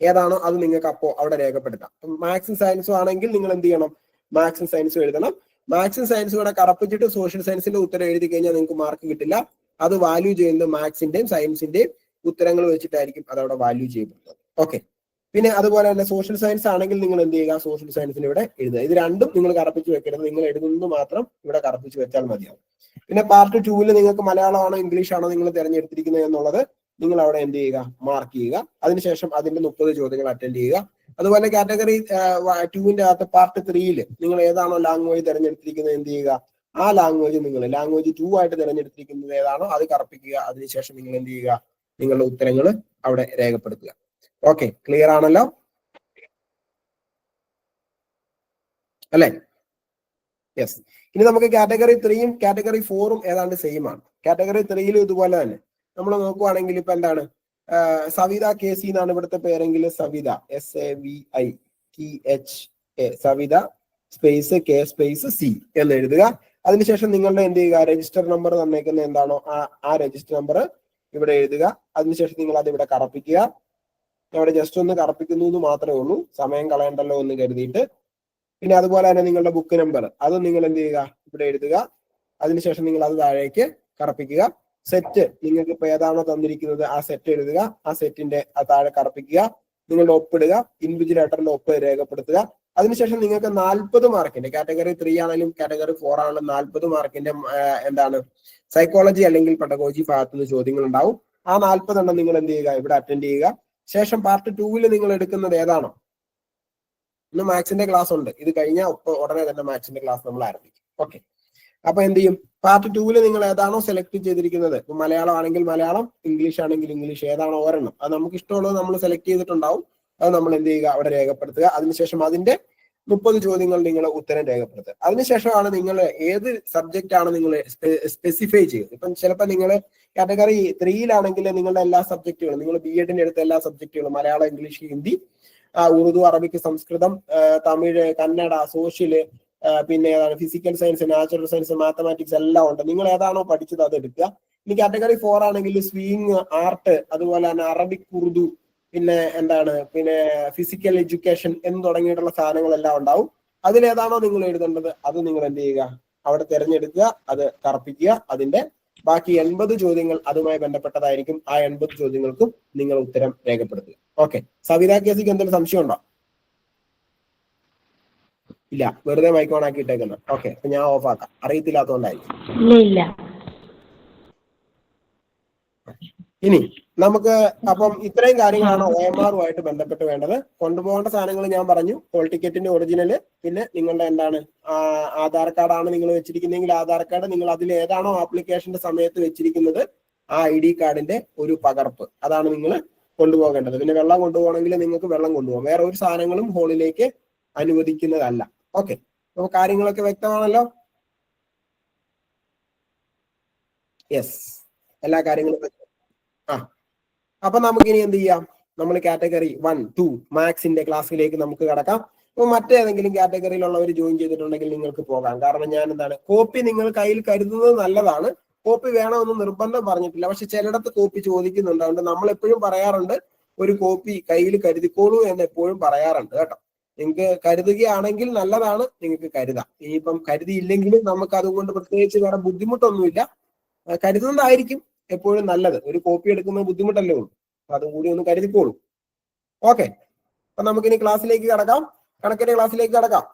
S1: ഏതാണോ അത് നിങ്ങൾക്ക് അപ്പോൾ അവിടെ രേഖപ്പെടുത്താം. മാത്സും സയൻസും ആണെങ്കിൽ നിങ്ങൾ എന്ത് ചെയ്യണം? മാത്സും സയൻസും എഴുതണം. മാത്സും സയൻസും കൂടെ കറപ്പിച്ചിട്ട് സോഷ്യൽ സയൻസിന്റെ ഉത്തരം എഴുതി കഴിഞ്ഞാൽ നിങ്ങൾക്ക് മാർക്ക് കിട്ടില്ല. അത് വാല്യൂ ചെയ്യുന്നത് മാത്സിന്റെയും സയൻസിന്റെയും ഉത്തരങ്ങൾ വെച്ചിട്ടായിരിക്കും അതവിടെ വാല്യൂ ചെയ്യപ്പെടുന്നത്. ഓക്കെ. പിന്നെ അതുപോലെ തന്നെ സോഷ്യൽ സയൻസ് ആണെങ്കിൽ നിങ്ങൾ എന്ത് ചെയ്യുക? സോഷ്യൽ സയൻസിന് ഇവിടെ എഴുതുക. ഇത് രണ്ടും നിങ്ങൾ കറപ്പിച്ച് വെക്കരുത്. നിങ്ങൾ എഴുതുന്നത് മാത്രം ഇവിടെ കറപ്പിച്ച് വെച്ചാൽ മതിയാവും. പിന്നെ പാർട്ട് 2 നിങ്ങൾക്ക് മലയാളമാണോ ഇംഗ്ലീഷ് ആണോ നിങ്ങൾ തിരഞ്ഞെടുത്തിരിക്കുന്നത് എന്നുള്ളത് നിങ്ങൾ അവിടെ എന്ത് ചെയ്യുക? മാർക്ക് ചെയ്യുക. അതിനുശേഷം അതിന്റെ 30 ചോദ്യങ്ങൾ അറ്റൻഡ് ചെയ്യുക. അതുപോലെ കാറ്റഗറി 2ന്റെ അകത്ത് പാർട്ട് 3 നിങ്ങൾ ഏതാണോ ലാംഗ്വേജ് തിരഞ്ഞെടുത്തിരിക്കുന്നത് എന്ത് ചെയ്യുക? ആ ലാംഗ്വേജ് നിങ്ങൾ ലാംഗ്വേജ് 2 ആയിട്ട് തിരഞ്ഞെടുത്തിരിക്കുന്നത് ഏതാണോ അത് കറപ്പിക്കുക. അതിനുശേഷം നിങ്ങൾ എന്ത് ചെയ്യുക? നിങ്ങളുടെ ഉത്തരങ്ങൾ അവിടെ രേഖപ്പെടുത്തുക. ഓക്കെ. ക്ലിയർ ആണല്ലോ അല്ലെ? യെസ്. ഇനി നമുക്ക് കാറ്റഗറി 3യും കാറ്റഗറി 4ഉം ഏതാണ്ട് സെയിം ആണ്. കാറ്റഗറി 3യിലും ഇതുപോലെ തന്നെ നമ്മൾ നോക്കുവാണെങ്കിൽ ഇപ്പൊ എന്താണ്, സവിത KC എന്നാണ് ഇവിടുത്തെ പേരെങ്കിൽ Savita SAVITA Savita space K space C എന്ന് എഴുതുക. അതിനുശേഷം നിങ്ങളുടെ എന്ത് ചെയ്യുക? രജിസ്റ്റർ നമ്പർ തന്നേക്കുന്ന എന്താണോ ആ രജിസ്റ്റർ നമ്പർ ഇവിടെ എഴുതുക. അതിനുശേഷം നിങ്ങൾ അത് ഇവിടെ കറപ്പിക്കുക. ഇവിടെ ജസ്റ്റ് ഒന്ന് കറപ്പിക്കുന്നു എന്ന് മാത്രമേ ഉള്ളൂ, സമയം കളയണ്ടല്ലോ എന്ന് കരുതിയിട്ട്. പിന്നെ അതുപോലെ തന്നെ നിങ്ങളുടെ ബുക്ക് നമ്പർ അതും നിങ്ങൾ എന്ത് ചെയ്യുക, ഇവിടെ എഴുതുക. അതിനുശേഷം നിങ്ങൾ അത് താഴേക്ക് കറപ്പിക്കുക. സെറ്റ് നിങ്ങൾക്ക് ഇപ്പൊ ഏതാണോ തന്നിരിക്കുന്നത് ആ സെറ്റ് എഴുതുക. ആ സെറ്റിന്റെ താഴെ കറപ്പിക്കുക. നിങ്ങളുടെ ഒപ്പിടുക. ഇൻഡിവിജ്വൽ ലെറ്ററിന്റെ ഒപ്പ് രേഖപ്പെടുത്തുക. അതിനുശേഷം നിങ്ങൾക്ക് 40 മാർക്കിന്റെ കാറ്റഗറി 3 ആണെങ്കിലും കാറ്റഗറി 4 ആണെങ്കിലും 40 മാർക്കിന്റെ എന്താണ് സൈക്കോളജി അല്ലെങ്കിൽ പെഡഗോജി ഭാഗത്തുനിന്ന് ചോദ്യങ്ങൾ ഉണ്ടാവും. ആ 40 എണ്ണം നിങ്ങൾ എന്ത് ചെയ്യുക, ഇവിടെ അറ്റൻഡ് ചെയ്യുക. ശേഷം പാർട്ട് 2 നിങ്ങൾ എടുക്കുന്നത് ഏതാണോ, ഇന്ന് മാത്സിന്റെ ക്ലാസ് ഉണ്ട്, ഇത് കഴിഞ്ഞാൽ ഉടനെ തന്നെ മാത്സിന്റെ ക്ലാസ് നമ്മൾ ആരംഭിക്കും. ഓക്കെ, അപ്പൊ എന്ത് ചെയ്യും, പാർട്ട് 2 നിങ്ങൾ ഏതാണോ സെലക്ട് ചെയ്തിരിക്കുന്നത്, ഇപ്പൊ മലയാളം ആണെങ്കിൽ മലയാളം, ഇംഗ്ലീഷ് ആണെങ്കിൽ ഇംഗ്ലീഷ്, ഏതാണോ ഒരെണ്ണം അത് നമുക്ക് ഇഷ്ടമുള്ളത് നമ്മൾ സെലക്ട് ചെയ്തിട്ടുണ്ടാവും. അത് നമ്മൾ എന്ത് ചെയ്യുക, അവിടെ രേഖപ്പെടുത്തുക. അതിനുശേഷം അതിന്റെ 30 ചോദ്യങ്ങൾ നിങ്ങൾ ഉത്തരം രേഖപ്പെടുത്തുക. അതിനുശേഷമാണ് നിങ്ങൾ ഏത് സബ്ജക്റ്റ് ആണ് നിങ്ങൾ സ്പെസിഫൈ ചെയ്യുന്നത്. ഇപ്പം ചിലപ്പോൾ നിങ്ങൾ കാറ്റഗറി 3 നിങ്ങളുടെ എല്ലാ സബ്ജക്റ്റുകളും, നിങ്ങൾ BEdന്റെ എടുത്ത എല്ലാ സബ്ജക്റ്റുകളും മലയാളം, ഇംഗ്ലീഷ്, ഹിന്ദി, ഉറുദു, അറബിക്, സംസ്കൃതം, തമിഴ്, കന്നഡ, സോഷ്യല്, പിന്നെ ഏതാണ് physical science, natural science, mathematics എല്ലാം ഉണ്ട്. നിങ്ങൾ ഏതാണോ പഠിച്ചത് അത് എടുക്കുക. ഇനി കാറ്റഗറി 4 ആണെങ്കിൽ സ്വിങ്, ആർട്ട്, അതുപോലെ തന്നെ അറബിക്, ഉറുദു, പിന്നെ എന്താണ്, പിന്നെ ഫിസിക്കൽ എഡ്യൂക്കേഷൻ എന്ന് തുടങ്ങിയിട്ടുള്ള സാധനങ്ങളെല്ലാം ഉണ്ടാവും. അതിലേതാണോ നിങ്ങൾ എഴുതേണ്ടത് അത് നിങ്ങൾ എന്ത് ചെയ്യുക, അവിടെ തിരഞ്ഞെടുക്കുക, അത് കറപ്പിക്കുക. അതിന്റെ ബാക്കി 80 ചോദ്യങ്ങൾ അതുമായി ബന്ധപ്പെട്ടതായിരിക്കും. ആ 80 ചോദ്യങ്ങൾക്കും നിങ്ങൾ ഉത്തരം രേഖപ്പെടുത്തുക. ഓക്കെ, സവിത കേസിക്ക് എന്തെങ്കിലും സംശയം ഉണ്ടോ? ഇല്ല, വെറുതെ മൈക്ക് ഓൺ ആക്കി ഇട്ടേക്കുന്നത്. ഓക്കെ, അപ്പൊ ഞാൻ ഓഫ് ആക്കാം, അറിയത്തില്ലാത്തതുകൊണ്ടായിരിക്കും. ഇനി നമുക്ക് അപ്പം ഇത്രയും കാര്യങ്ങളാണ് OMR-ഉമായിട്ട് ബന്ധപ്പെട്ട് വേണ്ടത്. കൊണ്ടുപോകേണ്ട സാധനങ്ങൾ ഞാൻ പറഞ്ഞു. ഹോൾ ടിക്കറ്റിന്റെ ഒറിജിനല്, പിന്നെ നിങ്ങളുടെ എന്താണ് ആധാർ കാർഡാണ് നിങ്ങൾ വെച്ചിരിക്കുന്നതെങ്കിൽ ആധാർ കാർഡ്, നിങ്ങൾ അതിൽ ഏതാണോ ആപ്ലിക്കേഷന്റെ സമയത്ത് വെച്ചിരിക്കുന്നത് ആ ID കാർഡിന്റെ ഒരു പകർപ്പ്, അതാണ് നിങ്ങൾ കൊണ്ടുപോകേണ്ടത്. പിന്നെ വെള്ളം കൊണ്ടുപോകണമെങ്കിൽ നിങ്ങൾക്ക് വെള്ളം കൊണ്ടുപോകാം. വേറെ ഒരു സാധനങ്ങളും ഹോളിലേക്ക് അനുവദിക്കുന്നതല്ല. ഓക്കെ, അപ്പൊ കാര്യങ്ങളൊക്കെ വ്യക്തമാണല്ലോ? യെസ്, എല്ലാ കാര്യങ്ങളും അപ്പൊ നമുക്ക് ഇനി എന്ത് ചെയ്യാം, നമ്മൾ കാറ്റഗറി 1, 2 മാത്സിന്റെ ക്ലാസ്സിലേക്ക് നമുക്ക് കടക്കാം. അപ്പൊ മറ്റേതെങ്കിലും കാറ്റഗറിയിലുള്ളവർ ജോയിൻ ചെയ്തിട്ടുണ്ടെങ്കിൽ നിങ്ങൾക്ക് പോകാം. കാരണം ഞാൻ എന്താണ്, കോപ്പി നിങ്ങൾ കയ്യിൽ കരുതുന്നത് നല്ലതാണ്. കോപ്പി വേണമെന്ന് നിർബന്ധം പറഞ്ഞിട്ടില്ല, പക്ഷെ ചിലയിടത്ത് കോപ്പി ചോദിക്കുന്നുണ്ട്. അതുകൊണ്ട് നമ്മൾ എപ്പോഴും പറയാറുണ്ട്, ഒരു കോപ്പി കയ്യിൽ കരുതിക്കോളൂ എന്ന് എപ്പോഴും പറയാറുണ്ട് കേട്ടോ. നിങ്ങൾക്ക് കരുതുകയാണെങ്കിൽ നല്ലതാണ്, നിങ്ങൾക്ക് കരുതാം. ഇനിയിപ്പം കരുതിയില്ലെങ്കിലും നമുക്ക് അതുകൊണ്ട് പ്രത്യേകിച്ച് വേറെ ബുദ്ധിമുട്ടൊന്നുമില്ല. കരുതുന്നതായിരിക്കും എപ്പോഴും നല്ലത്. ഒരു കോപ്പി എടുക്കുന്നത് ബുദ്ധിമുട്ടല്ലേ ഉള്ളൂ, അപ്പൊ അതും കൂടി ഒന്ന് കരുതിക്കോളൂ. ഓക്കെ, അപ്പൊ നമുക്കിനി ക്ലാസ്സിലേക്ക് കടക്കാം, കണക്കിന്റെ ക്ലാസ്സിലേക്ക് കടക്കാം.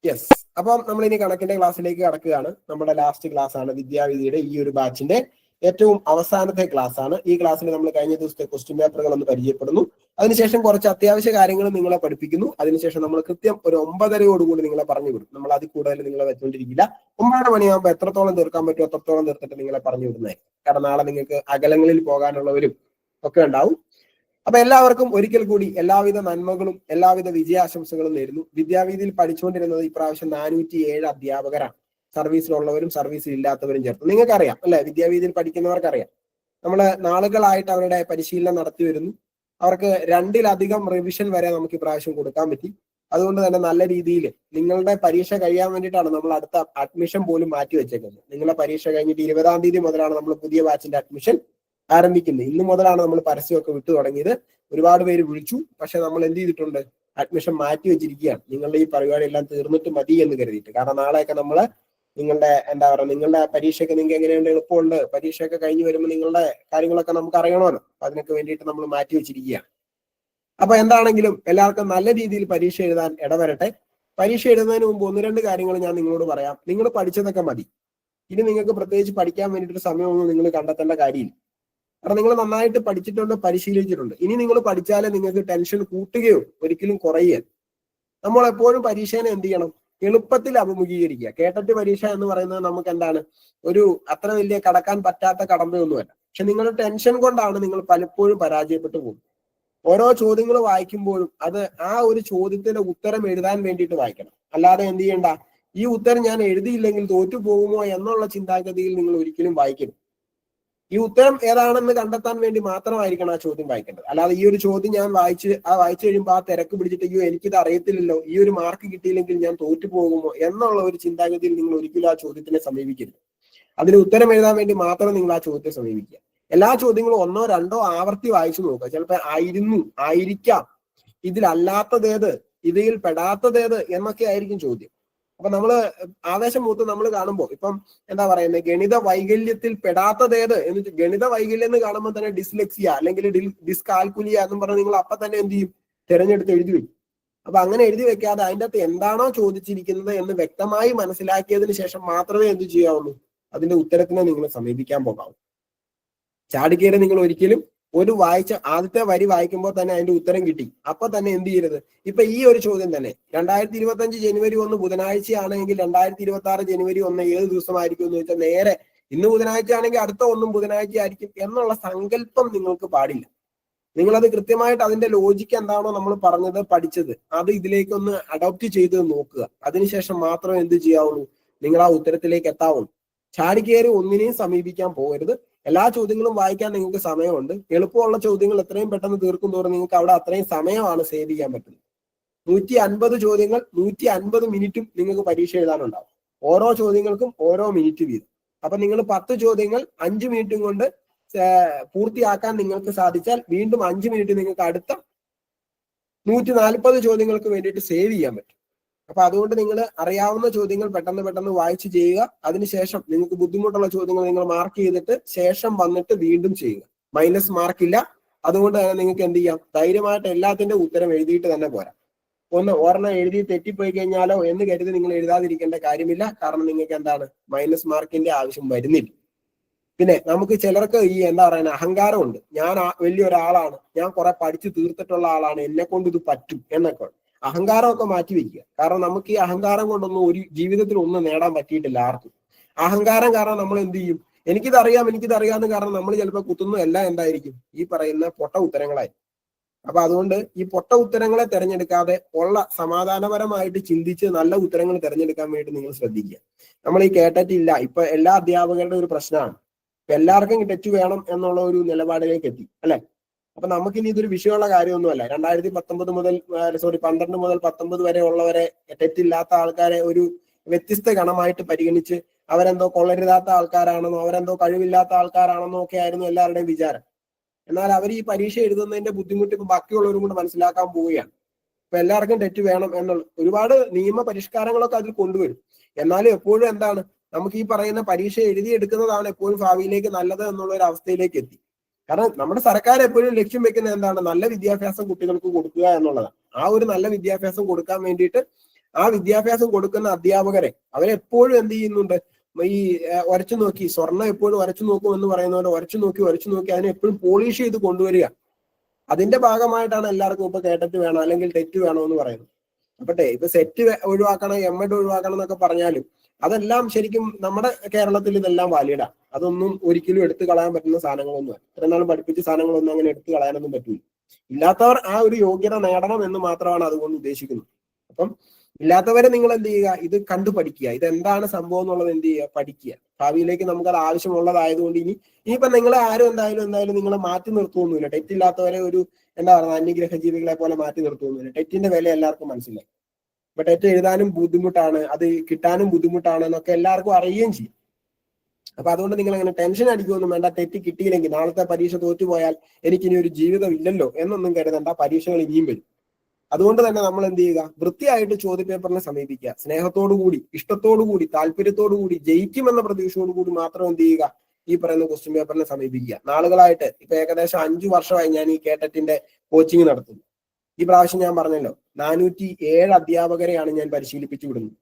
S1: യെസ്, അപ്പം നമ്മൾ ഇനി കണക്കിന്റെ ക്ലാസ്സിലേക്ക് കടക്കുകയാണ്. നമ്മുടെ ലാസ്റ്റ് ക്ലാസ് ആണ് വിദ്യാവിധിയുടെ ഈ ഒരു ബാച്ചിന്റെ ഏറ്റവും അവസാനത്തെ ക്ലാസ് ആണ്. ഈ ക്ലാസ്സിൽ നമ്മൾ കഴിഞ്ഞ ദിവസത്തെ ക്വസ്റ്റ്യൻ പേപ്പറുകൾ ഒന്ന് പരിചയപ്പെടുന്നു. അതിനുശേഷം കുറച്ച് അത്യാവശ്യ കാര്യങ്ങൾ നിങ്ങളെ പഠിപ്പിക്കുന്നു. അതിനുശേഷം നമ്മൾ കൃത്യം ഒരു 9:30യോടുകൂടി നിങ്ങളെ പറഞ്ഞു വിടും. നമ്മൾ അതിൽ കൂടുതൽ നിങ്ങളെ വെച്ചുകൊണ്ടിരിക്കില്ല. 9:30 മണിയാകുമ്പോൾ എത്രത്തോളം തീർക്കാൻ പറ്റുമോ അത്രത്തോളം തീർത്തിട്ട് നിങ്ങളെ പറഞ്ഞു വിടുന്നതായിരിക്കും. കാരണം നാളെ നിങ്ങൾക്ക് അകലങ്ങളിൽ പോകാനുള്ളവരും ഒക്കെ ഉണ്ടാവും. അപ്പൊ എല്ലാവർക്കും ഒരിക്കൽ കൂടി എല്ലാവിധ നന്മകളും എല്ലാവിധ വിജയാശംസകളും നേരുന്നു. വിദ്യാവീതിയിൽ പഠിച്ചുകൊണ്ടിരുന്നത് ഇപ്രാവശ്യം 407 അധ്യാപകരാണ്. സർവീസിലുള്ളവരും സർവീസിൽ ഇല്ലാത്തവരും ചേർത്ത്. നിങ്ങൾക്കറിയാം അല്ലെ, വിദ്യാവീതിയിൽ പഠിക്കുന്നവർക്കറിയാം. നമ്മൾ നാളുകളായിട്ട് അവരുടെ പരിശീലനം നടത്തി വരുന്നു. അവർക്ക് 2-ലധികം റിവിഷൻ വരെ നമുക്ക് ഇപ്രാവശ്യം കൊടുക്കാൻ പറ്റി. അതുകൊണ്ട് തന്നെ നല്ല രീതിയിൽ നിങ്ങളുടെ പരീക്ഷ കഴിയാൻ വേണ്ടിയിട്ടാണ് നമ്മൾ അടുത്ത അഡ്മിഷൻ പോലും മാറ്റി വെച്ചേക്കുന്നത്. നിങ്ങളുടെ പരീക്ഷ കഴിഞ്ഞിട്ട് 20-ാം തീയതി മുതലാണ് നമ്മൾ പുതിയ ബാച്ചിന്റെ അഡ്മിഷൻ ആരംഭിക്കുന്നത്. ഇന്ന് മുതലാണ് നമ്മൾ പരസ്യമൊക്കെ വിട്ടു തുടങ്ങിയത്. ഒരുപാട് പേര് വിളിച്ചു, പക്ഷെ നമ്മൾ എന്ത് ചെയ്തിട്ടുണ്ട്, അഡ്മിഷൻ മാറ്റി വെച്ചിരിക്കുകയാണ്. നിങ്ങളുടെ ഈ പരിപാടി എല്ലാം തീർന്നിട്ട് മതി എന്ന് കരുതിയിട്ട്. കാരണം നാളെയൊക്കെ നമ്മള് നിങ്ങളുടെ എന്താ പറയുക, നിങ്ങളുടെ പരീക്ഷയ്ക്ക് നിങ്ങൾക്ക് എങ്ങനെയുണ്ട്, എളുപ്പമുണ്ട്, പരീക്ഷയൊക്കെ കഴിഞ്ഞ് വരുമ്പോൾ നിങ്ങളുടെ കാര്യങ്ങളൊക്കെ നമുക്ക് അറിയണമല്ലോ. അതിനൊക്കെ വേണ്ടിയിട്ട് നമ്മൾ മാറ്റി വെച്ചിരിക്കുകയാണ്. അപ്പൊ എന്താണെങ്കിലും എല്ലാവർക്കും നല്ല രീതിയിൽ പരീക്ഷ എഴുതാൻ ഇടവരട്ടെ. പരീക്ഷ എഴുതുന്നതിന് മുമ്പ് 1-2 കാര്യങ്ങൾ ഞാൻ നിങ്ങളോട് പറയാം. നിങ്ങൾ പഠിച്ചതൊക്കെ മതി. ഇനി നിങ്ങൾക്ക് പ്രത്യേകിച്ച് പഠിക്കാൻ വേണ്ടിയിട്ട് സമയമൊന്നും നിങ്ങൾ കണ്ടെത്തേണ്ട കാര്യമില്ല. കാരണം നിങ്ങൾ നന്നായിട്ട് പഠിച്ചിട്ടുണ്ട്, പരിശീലിച്ചിട്ടുണ്ട്. ഇനി നിങ്ങൾ പഠിച്ചാലേ നിങ്ങൾക്ക് ടെൻഷൻ കൂട്ടുകയോ ഒരിക്കലും കുറയുക. നമ്മൾ എപ്പോഴും പരീക്ഷേനെ എന്ത് ചെയ്യണം, എളുപ്പത്തിൽ അഭിമുഖീകരിക്കുക. കേട്ടറ്റ് പരീക്ഷ എന്ന് പറയുന്നത് നമുക്ക് എന്താണ്, ഒരു അത്ര വലിയ കടക്കാൻ പറ്റാത്ത കടമ്പയൊന്നുമല്ല. പക്ഷെ നിങ്ങളുടെ ടെൻഷൻ കൊണ്ടാണ് നിങ്ങൾ പലപ്പോഴും പരാജയപ്പെട്ടു പോകുന്നത്. ഓരോ ചോദ്യങ്ങൾ വായിക്കുമ്പോഴും അത് ആ ഒരു ചോദ്യത്തിന്റെ ഉത്തരം എഴുതാൻ വേണ്ടിയിട്ട് വായിക്കണം. അല്ലാതെ എന്ത് ചെയ്യണ്ട, ഈ ഉത്തരം ഞാൻ എഴുതിയില്ലെങ്കിൽ തോറ്റു പോകുമോ എന്നുള്ള ചിന്താഗതിയിൽ നിങ്ങൾ ഒരിക്കലും വായിക്കരുത്. ഈ ഉത്തരം ഏതാണെന്ന് കണ്ടെത്താൻ വേണ്ടി മാത്രമായിരിക്കണം ആ ചോദ്യം വായിക്കേണ്ടത്. അല്ലാതെ ഈ ഒരു ചോദ്യം ഞാൻ വായിച്ചു കഴിയുമ്പോൾ ആ തിരക്ക് പിടിച്ചിട്ട് അയ്യോ എനിക്കിത് അറിയത്തില്ലല്ലോ, ഈ ഒരു മാർക്ക് കിട്ടിയില്ലെങ്കിൽ ഞാൻ തോറ്റു പോകുമോ എന്നുള്ള ഒരു ചിന്താഗതിയിൽ നിങ്ങൾ ഒരിക്കലും ആ ചോദ്യത്തിനെ സമീപിക്കരുത്. അതിന് ഉത്തരം എഴുതാൻ വേണ്ടി മാത്രം നിങ്ങൾ ആ ചോദ്യത്തെ സമീപിക്കുക. എല്ലാ ചോദ്യങ്ങളും ഒന്നോ രണ്ടോ ആവർത്തി വായിച്ചു നോക്കുക. ചിലപ്പോൾ ആയിരുന്നു, ആയിരിക്കാം, ഇതിലല്ലാത്തതേത്, ഇതിൽ പെടാത്തതേത് എന്നൊക്കെ ആയിരിക്കും ചോദ്യം. അപ്പൊ നമ്മള് ആവേശം മൂത്ത് നമ്മൾ കാണുമ്പോൾ ഇപ്പം എന്താ പറയുന്നത്, ഗണിത വൈകല്യത്തിൽ പെടാത്തതേത് എന്ന്, ഗണിത വൈകല്യം എന്ന് കാണുമ്പോൾ തന്നെ ഡിസ്ലെക്സിയ അല്ലെങ്കിൽ ഡിസ്കാൽക്കുലിയ എന്നും പറഞ്ഞ് നിങ്ങൾ അപ്പൊ തന്നെ എന്ത് ചെയ്യും, തിരഞ്ഞെടുത്ത് എഴുതി വെക്കും. അപ്പൊ അങ്ങനെ എഴുതി വെക്കാതെ അതിൻ്റെ അകത്ത് എന്താണോ ചോദിച്ചിരിക്കുന്നത് എന്ന് വ്യക്തമായി മനസ്സിലാക്കിയതിന് ശേഷം മാത്രമേ എന്ത് ചെയ്യാവുള്ളൂ, അതിന്റെ ഉത്തരത്തിനെ നിങ്ങൾ സമീപിക്കാൻ പോകാവൂ. ചാടിക്കയറി നിങ്ങൾ ഒരിക്കലും ഒരു ആദ്യത്തെ വരി വായിക്കുമ്പോൾ തന്നെ അതിന്റെ ഉത്തരം കിട്ടി അപ്പൊ തന്നെ എന്ത് ചെയ്യരുത്. ഇപ്പൊ ഈ ഒരു ചോദ്യം തന്നെ 2025 ജനുവരി 1 ബുധനാഴ്ച ആണെങ്കിൽ 2026 ജനുവരി 1 ഏത് ദിവസമായിരിക്കും എന്ന് ചോദിച്ചാൽ നേരെ ഇന്ന് ബുധനാഴ്ച ആണെങ്കിൽ അടുത്ത ഒന്നും ബുധനാഴ്ച ആയിരിക്കും എന്നുള്ള സങ്കല്പം നിങ്ങൾക്ക് പാടില്ല. നിങ്ങളത് കൃത്യമായിട്ട് അതിന്റെ ലോജിക്ക് എന്താണോ നമ്മൾ പറഞ്ഞത്, പഠിച്ചത്, അത് ഇതിലേക്കൊന്ന് അഡോപ്റ്റ് ചെയ്ത് നോക്കുക. അതിനുശേഷം മാത്രമേ എന്ത് ചെയ്യാവുള്ളൂ, നിങ്ങൾ ആ ഉത്തരത്തിലേക്ക് എത്താവുള്ളൂ. ചാടിക്കയറി ഒന്നിനെയും സമീപിക്കാൻ പോകരുത്. എല്ലാ ചോദ്യങ്ങളും വായിക്കാൻ നിങ്ങൾക്ക് സമയമുണ്ട്. എളുപ്പമുള്ള ചോദ്യങ്ങൾ എത്രയും പെട്ടെന്ന് തീർക്കും തോറും നിങ്ങൾക്ക് അവിടെ അത്രയും സമയമാണ് സേവ് ചെയ്യാൻ പറ്റുന്നത്. 150 ചോദ്യങ്ങൾ 150 മിനിറ്റും നിങ്ങൾക്ക് പരീക്ഷ എഴുതാനുണ്ടാവും. ഓരോ ചോദ്യങ്ങൾക്കും ഓരോ മിനിറ്റ് വീതം. അപ്പൊ നിങ്ങൾ 10 ചോദ്യങ്ങൾ 5 മിനിറ്റും കൊണ്ട് പൂർത്തിയാക്കാൻ നിങ്ങൾക്ക് സാധിച്ചാൽ വീണ്ടും 5 മിനിറ്റ് നിങ്ങൾക്ക് അടുത്ത 140 ചോദ്യങ്ങൾക്ക് വേണ്ടിയിട്ട് സേവ് ചെയ്യാൻ പറ്റും. അപ്പൊ അതുകൊണ്ട് നിങ്ങൾ അറിയാവുന്ന ചോദ്യങ്ങൾ പെട്ടെന്ന് വായിച്ച് ചെയ്യുക. അതിനുശേഷം നിങ്ങൾക്ക് ബുദ്ധിമുട്ടുള്ള ചോദ്യങ്ങൾ നിങ്ങൾ മാർക്ക് ചെയ്തിട്ട് ശേഷം വന്നിട്ട് വീണ്ടും ചെയ്യുക. മൈനസ് മാർക്കില്ല. അതുകൊണ്ട് തന്നെ നിങ്ങൾക്ക് എന്ത് ചെയ്യാം, ധൈര്യമായിട്ട് എല്ലാത്തിന്റെ ഉത്തരം എഴുതിയിട്ട് തന്നെ പോരാ. ഒരെണ്ണം എഴുതി തെറ്റിപ്പോയി കഴിഞ്ഞാലോ എന്ന് കരുതി നിങ്ങൾ എഴുതാതിരിക്കേണ്ട കാര്യമില്ല. കാരണം നിങ്ങൾക്ക് എന്താണ്, മൈനസ് മാർക്കിന്റെ ആവശ്യം വരുന്നില്ല. പിന്നെ നമുക്ക് ചിലർക്ക് ഈ എന്താ പറയുക, അഹങ്കാരമുണ്ട്. ഞാൻ വലിയൊരാളാണ്, ഞാൻ കുറെ പഠിച്ചു തീർത്തിട്ടുള്ള ആളാണ്, എന്നെ കൊണ്ട് ഇത് പറ്റും എന്നൊക്കെ. അഹങ്കാരമൊക്കെ മാറ്റി വെക്കുക. കാരണം നമുക്ക് ഈ അഹങ്കാരം കൊണ്ടൊന്നും ഒരു ജീവിതത്തിൽ ഒന്നും നേടാൻ പറ്റിയിട്ടില്ല ആർക്കും. അഹങ്കാരം കാരണം നമ്മൾ എന്ത് ചെയ്യും, എനിക്കിതറിയാമെന്ന് കാരണം നമ്മൾ ചിലപ്പോൾ കുത്തുന്നതെല്ലാം എന്തായിരിക്കും, ഈ പറയുന്ന പൊട്ട ഉത്തരങ്ങളായി. അപ്പൊ അതുകൊണ്ട് ഈ പൊട്ട ഉത്തരങ്ങളെ തിരഞ്ഞെടുക്കാതെ ഉള്ള സമാധാനപരമായിട്ട് ചിന്തിച്ച് നല്ല ഉത്തരങ്ങൾ തിരഞ്ഞെടുക്കാൻ വേണ്ടി നിങ്ങൾ ശ്രദ്ധിക്കുക. നമ്മൾ ഈ കേട്ടിട്ടില്ല, ഇപ്പൊ എല്ലാ അധ്യാപകരുടെ ഒരു പ്രശ്നമാണ്. ഇപ്പൊ എല്ലാവർക്കും ടെറ്റ് വേണം എന്നുള്ള ഒരു നിലപാടിലേക്ക് എത്തി അല്ലെ. അപ്പൊ നമുക്കിനി ഇതൊരു വിഷയമുള്ള കാര്യമൊന്നുമല്ല. 2012 മുതൽ 19 വരെ ഉള്ളവരെ തെറ്റില്ലാത്ത ആൾക്കാരെ ഒരു വ്യത്യസ്ത ഗണമായിട്ട് പരിഗണിച്ച് അവരെന്തോ കൊള്ളരുതാത്ത ആൾക്കാരാണെന്നോ അവരെന്തോ കഴിവില്ലാത്ത ആൾക്കാരാണെന്നോ ഒക്കെ ആയിരുന്നു എല്ലാവരുടെയും വിചാരം. എന്നാൽ അവർ ഈ പരീക്ഷ എഴുതുന്നതിന്റെ ബുദ്ധിമുട്ട് ഇപ്പൊ ബാക്കിയുള്ളവരും കൂടെ മനസ്സിലാക്കാൻ പോവുകയാണ്. ഇപ്പൊ എല്ലാവർക്കും തെറ്റ് വേണം എന്നുള്ള ഒരുപാട് നിയമ പരിഷ്കാരങ്ങളൊക്കെ അതിൽ കൊണ്ടുവരും. എന്നാലും എപ്പോഴും എന്താണ്, നമുക്ക് ഈ പറയുന്ന പരീക്ഷ എഴുതിയെടുക്കുന്നതാണ് എപ്പോഴും ഭാവിയിലേക്ക് നല്ലത് എന്നുള്ള ഒരു അവസ്ഥയിലേക്ക് എത്തി. കാരണം നമ്മുടെ സർക്കാർ എപ്പോഴും ലക്ഷ്യം വെക്കുന്നത് എന്താണ്, നല്ല വിദ്യാഭ്യാസം കുട്ടികൾക്ക് കൊടുക്കുക എന്നുള്ളതാണ്. ആ ഒരു നല്ല വിദ്യാഭ്യാസം കൊടുക്കാൻ വേണ്ടിയിട്ട് ആ വിദ്യാഭ്യാസം കൊടുക്കുന്ന അധ്യാപകരെ അവരെപ്പോഴും എന്ത് ചെയ്യുന്നുണ്ട്, ഈ ഉരച്ചു നോക്കി സ്വർണ്ണം എപ്പോഴും ഉരച്ചു നോക്കും എന്ന് പറയുന്ന പോലെ ഉരച്ചു നോക്കി അതിനെ എപ്പോഴും പോളിഷ് ചെയ്ത് കൊണ്ടുവരിക. അതിന്റെ ഭാഗമായിട്ടാണ് എല്ലാവർക്കും ഇപ്പൊ കേട്ടറ്റ് വേണം അല്ലെങ്കിൽ ടെറ്റ് വേണം എന്ന് പറയുന്നത്. അപ്പട്ടെ ഇപ്പൊ സെറ്റ് ഒഴിവാക്കണം, എംഎഡ് ഒഴിവാക്കണം എന്നൊക്കെ പറഞ്ഞാലും അതെല്ലാം ശരിക്കും നമ്മുടെ കേരളത്തിൽ ഇതെല്ലാം വാലിഡാ. അതൊന്നും ഒരിക്കലും എടുത്തു കളയാൻ പറ്റുന്ന സാധനങ്ങളൊന്നുമല്ല. ഇത്രയും നാളും പഠിപ്പിച്ച സാധനങ്ങളൊന്നും അങ്ങനെ എടുത്തു കളയാനൊന്നും പറ്റില്ല. ഇല്ലാത്തവർ ആ ഒരു യോഗ്യത നേടണം എന്ന് മാത്രമാണ് അതുകൊണ്ട് ഉദ്ദേശിക്കുന്നത്. അപ്പം ഇല്ലാത്തവരെ നിങ്ങൾ എന്ത് ചെയ്യുക, ഇത് കണ്ടു പഠിക്കുക. ഇതെന്താണ് സംഭവം എന്നുള്ളത് എന്ത് ചെയ്യുക, പഠിക്കുക. ഭാവിയിലേക്ക് നമുക്കത് ആവശ്യമുള്ളതായതുകൊണ്ട് ഇനിയിപ്പൊ നിങ്ങൾ ആരും എന്തായാലും നിങ്ങളെ മാറ്റി നിർത്തുമൊന്നുമില്ല. ടെറ്റ് ഇല്ലാത്തവരെ ഒരു എന്താ പറയുക, അന്യഗ്രഹ ജീവികളെ പോലെ മാറ്റി നിർത്തുമൊന്നുമില്ല. ടെറ്റിന്റെ വില എല്ലാവർക്കും മനസ്സിലായി. ഇപ്പൊ ടെറ്റ് എഴുതാനും ബുദ്ധിമുട്ടാണ്, അത് കിട്ടാനും ബുദ്ധിമുട്ടാണ് എന്നൊക്കെ എല്ലാവർക്കും അറിയുകയും ചെയ്യും. അപ്പൊ അതുകൊണ്ട് നിങ്ങൾ അങ്ങനെ ടെൻഷൻ അടിക്കുകയൊന്നും വേണ്ട. തെറ്റ് കിട്ടിയില്ലെങ്കിൽ നാളത്തെ പരീക്ഷ തോറ്റുപോയാൽ എനിക്കിനി ഒരു ജീവിതം ഇല്ലല്ലോ എന്നൊന്നും കരുതണ്ട. പരീക്ഷകൾ ഇനിയും വരും. അതുകൊണ്ട് തന്നെ നമ്മൾ എന്ത് ചെയ്യുക, വൃത്തിയായിട്ട് ചോദ്യപേപ്പറിനെ സമീപിക്കുക. സ്നേഹത്തോടുകൂടി, ഇഷ്ടത്തോടുകൂടി, താല്പര്യത്തോടുകൂടി, ജയിക്കുമെന്ന പ്രതീക്ഷയോടുകൂടി മാത്രം എന്ത് ചെയ്യുക, ഈ പറയുന്ന ക്വസ്റ്റ്യൻ പേപ്പറിനെ സമീപിക്കുക. നാളുകളായിട്ട് ഇപ്പൊ ഏകദേശം 5 വർഷമായി ഞാൻ ഈ കേട്ടറ്റിന്റെ കോച്ചിങ് നടത്തുന്നു. ഈ പ്രാവശ്യം ഞാൻ പറഞ്ഞല്ലോ 407 അധ്യാപകരെയാണ് ഞാൻ പരിശീലിപ്പിച്ചു വിടുന്നത്.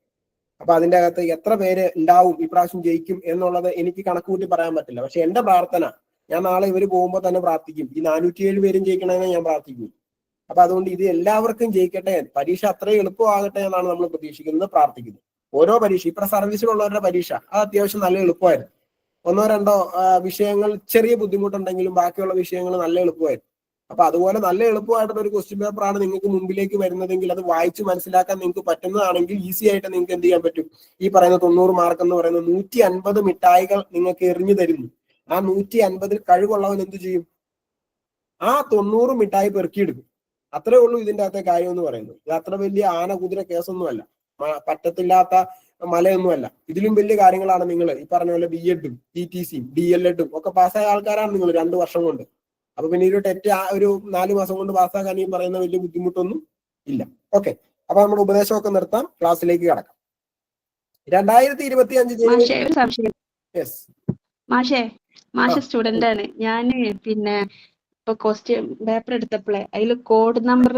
S1: അപ്പൊ അതിന്റെ അകത്ത് എത്ര പേര് ഉണ്ടാവും ഈ പ്രാവശ്യം ജയിക്കും എന്നുള്ളത് എനിക്ക് കണക്കുകൂട്ടി പറയാൻ പറ്റില്ല. പക്ഷെ എന്റെ പ്രാർത്ഥന, ഞാൻ നാളെ ഇവര് പോകുമ്പോൾ തന്നെ പ്രാർത്ഥിക്കും, ഈ 407 പേരും ജയിക്കണമെന്ന് ഞാൻ പ്രാർത്ഥിക്കും. അപ്പൊ അതുകൊണ്ട് ഇത് എല്ലാവർക്കും ജയിക്കട്ടെ, പരീക്ഷ അത്രയും എളുപ്പമാകട്ടെ എന്നാണ് നമ്മൾ പ്രതീക്ഷിക്കുന്നത്, പ്രാർത്ഥിക്കുന്നത്. ഓരോ പരീക്ഷ ഇപ്പൊ സർവീസിലുള്ളവരുടെ പരീക്ഷ അത് അത്യാവശ്യം നല്ല എളുപ്പമായിരുന്നു. 1-2 വിഷയങ്ങൾ ചെറിയ ബുദ്ധിമുട്ടുണ്ടെങ്കിലും ബാക്കിയുള്ള വിഷയങ്ങൾ നല്ല എളുപ്പമായിരുന്നു. അപ്പൊ അതുപോലെ നല്ല എളുപ്പമായിട്ടുള്ള ഒരു ക്വസ്റ്റ്യൻ പേപ്പറാണ് നിങ്ങൾക്ക് മുമ്പിലേക്ക് വരുന്നതെങ്കിൽ അത് വായിച്ച് മനസ്സിലാക്കാൻ നിങ്ങൾക്ക് പറ്റുന്നതാണെങ്കിൽ ഈസി ആയിട്ട് നിങ്ങൾക്ക് എന്ത് ചെയ്യാൻ പറ്റും, ഈ പറയുന്ന 90 മാർക്ക് എന്ന് പറയുന്നത് 150 മിഠായികൾ നിങ്ങൾക്ക് എറിഞ്ഞു തരുന്നു. ആ 150 കഴിവുള്ളവൻ എന്ത് ചെയ്യും, ആ 90 മിഠായി പെറുക്കിയെടുക്കും. അത്രേ ഉള്ളൂ ഇതിന്റെ അകത്തെ കാര്യം എന്ന് പറയുന്നത്. ഇത് അത്ര വലിയ ആന കുതിര കേസൊന്നുമല്ല. പറ്റത്തില്ലാത്ത മലയൊന്നുമല്ല. ഇതിലും വലിയ കാര്യങ്ങളാണ് നിങ്ങൾ ഈ പറഞ്ഞ പോലെ BEdും TTCയും DLEdും ഒക്കെ പാസ്സായ ആൾക്കാരാണ് നിങ്ങൾ 2 വർഷം കൊണ്ട്. അപ്പൊ പിന്നെ ഒരു ടെറ്റ് ഒരു 4 മാസം കൊണ്ട് പാസ്സാക്കാൻ ഈ പറയുന്ന വലിയ ബുദ്ധിമുട്ടൊന്നും ഇല്ല. ഓക്കെ, അപ്പൊ നമ്മുടെ ഉപദേശമൊക്കെ നിർത്താം, ക്ലാസ്സിലേക്ക് കടക്കാം. 2025
S3: മാഷെ സ്റ്റുഡന്റ് ആണ് ഞാന്. പിന്നെ ഇപ്പൊ ക്വസ്റ്റ്യൻ പേപ്പർ എടുത്തപ്പോഴേ അതില് കോഡ് നമ്പർ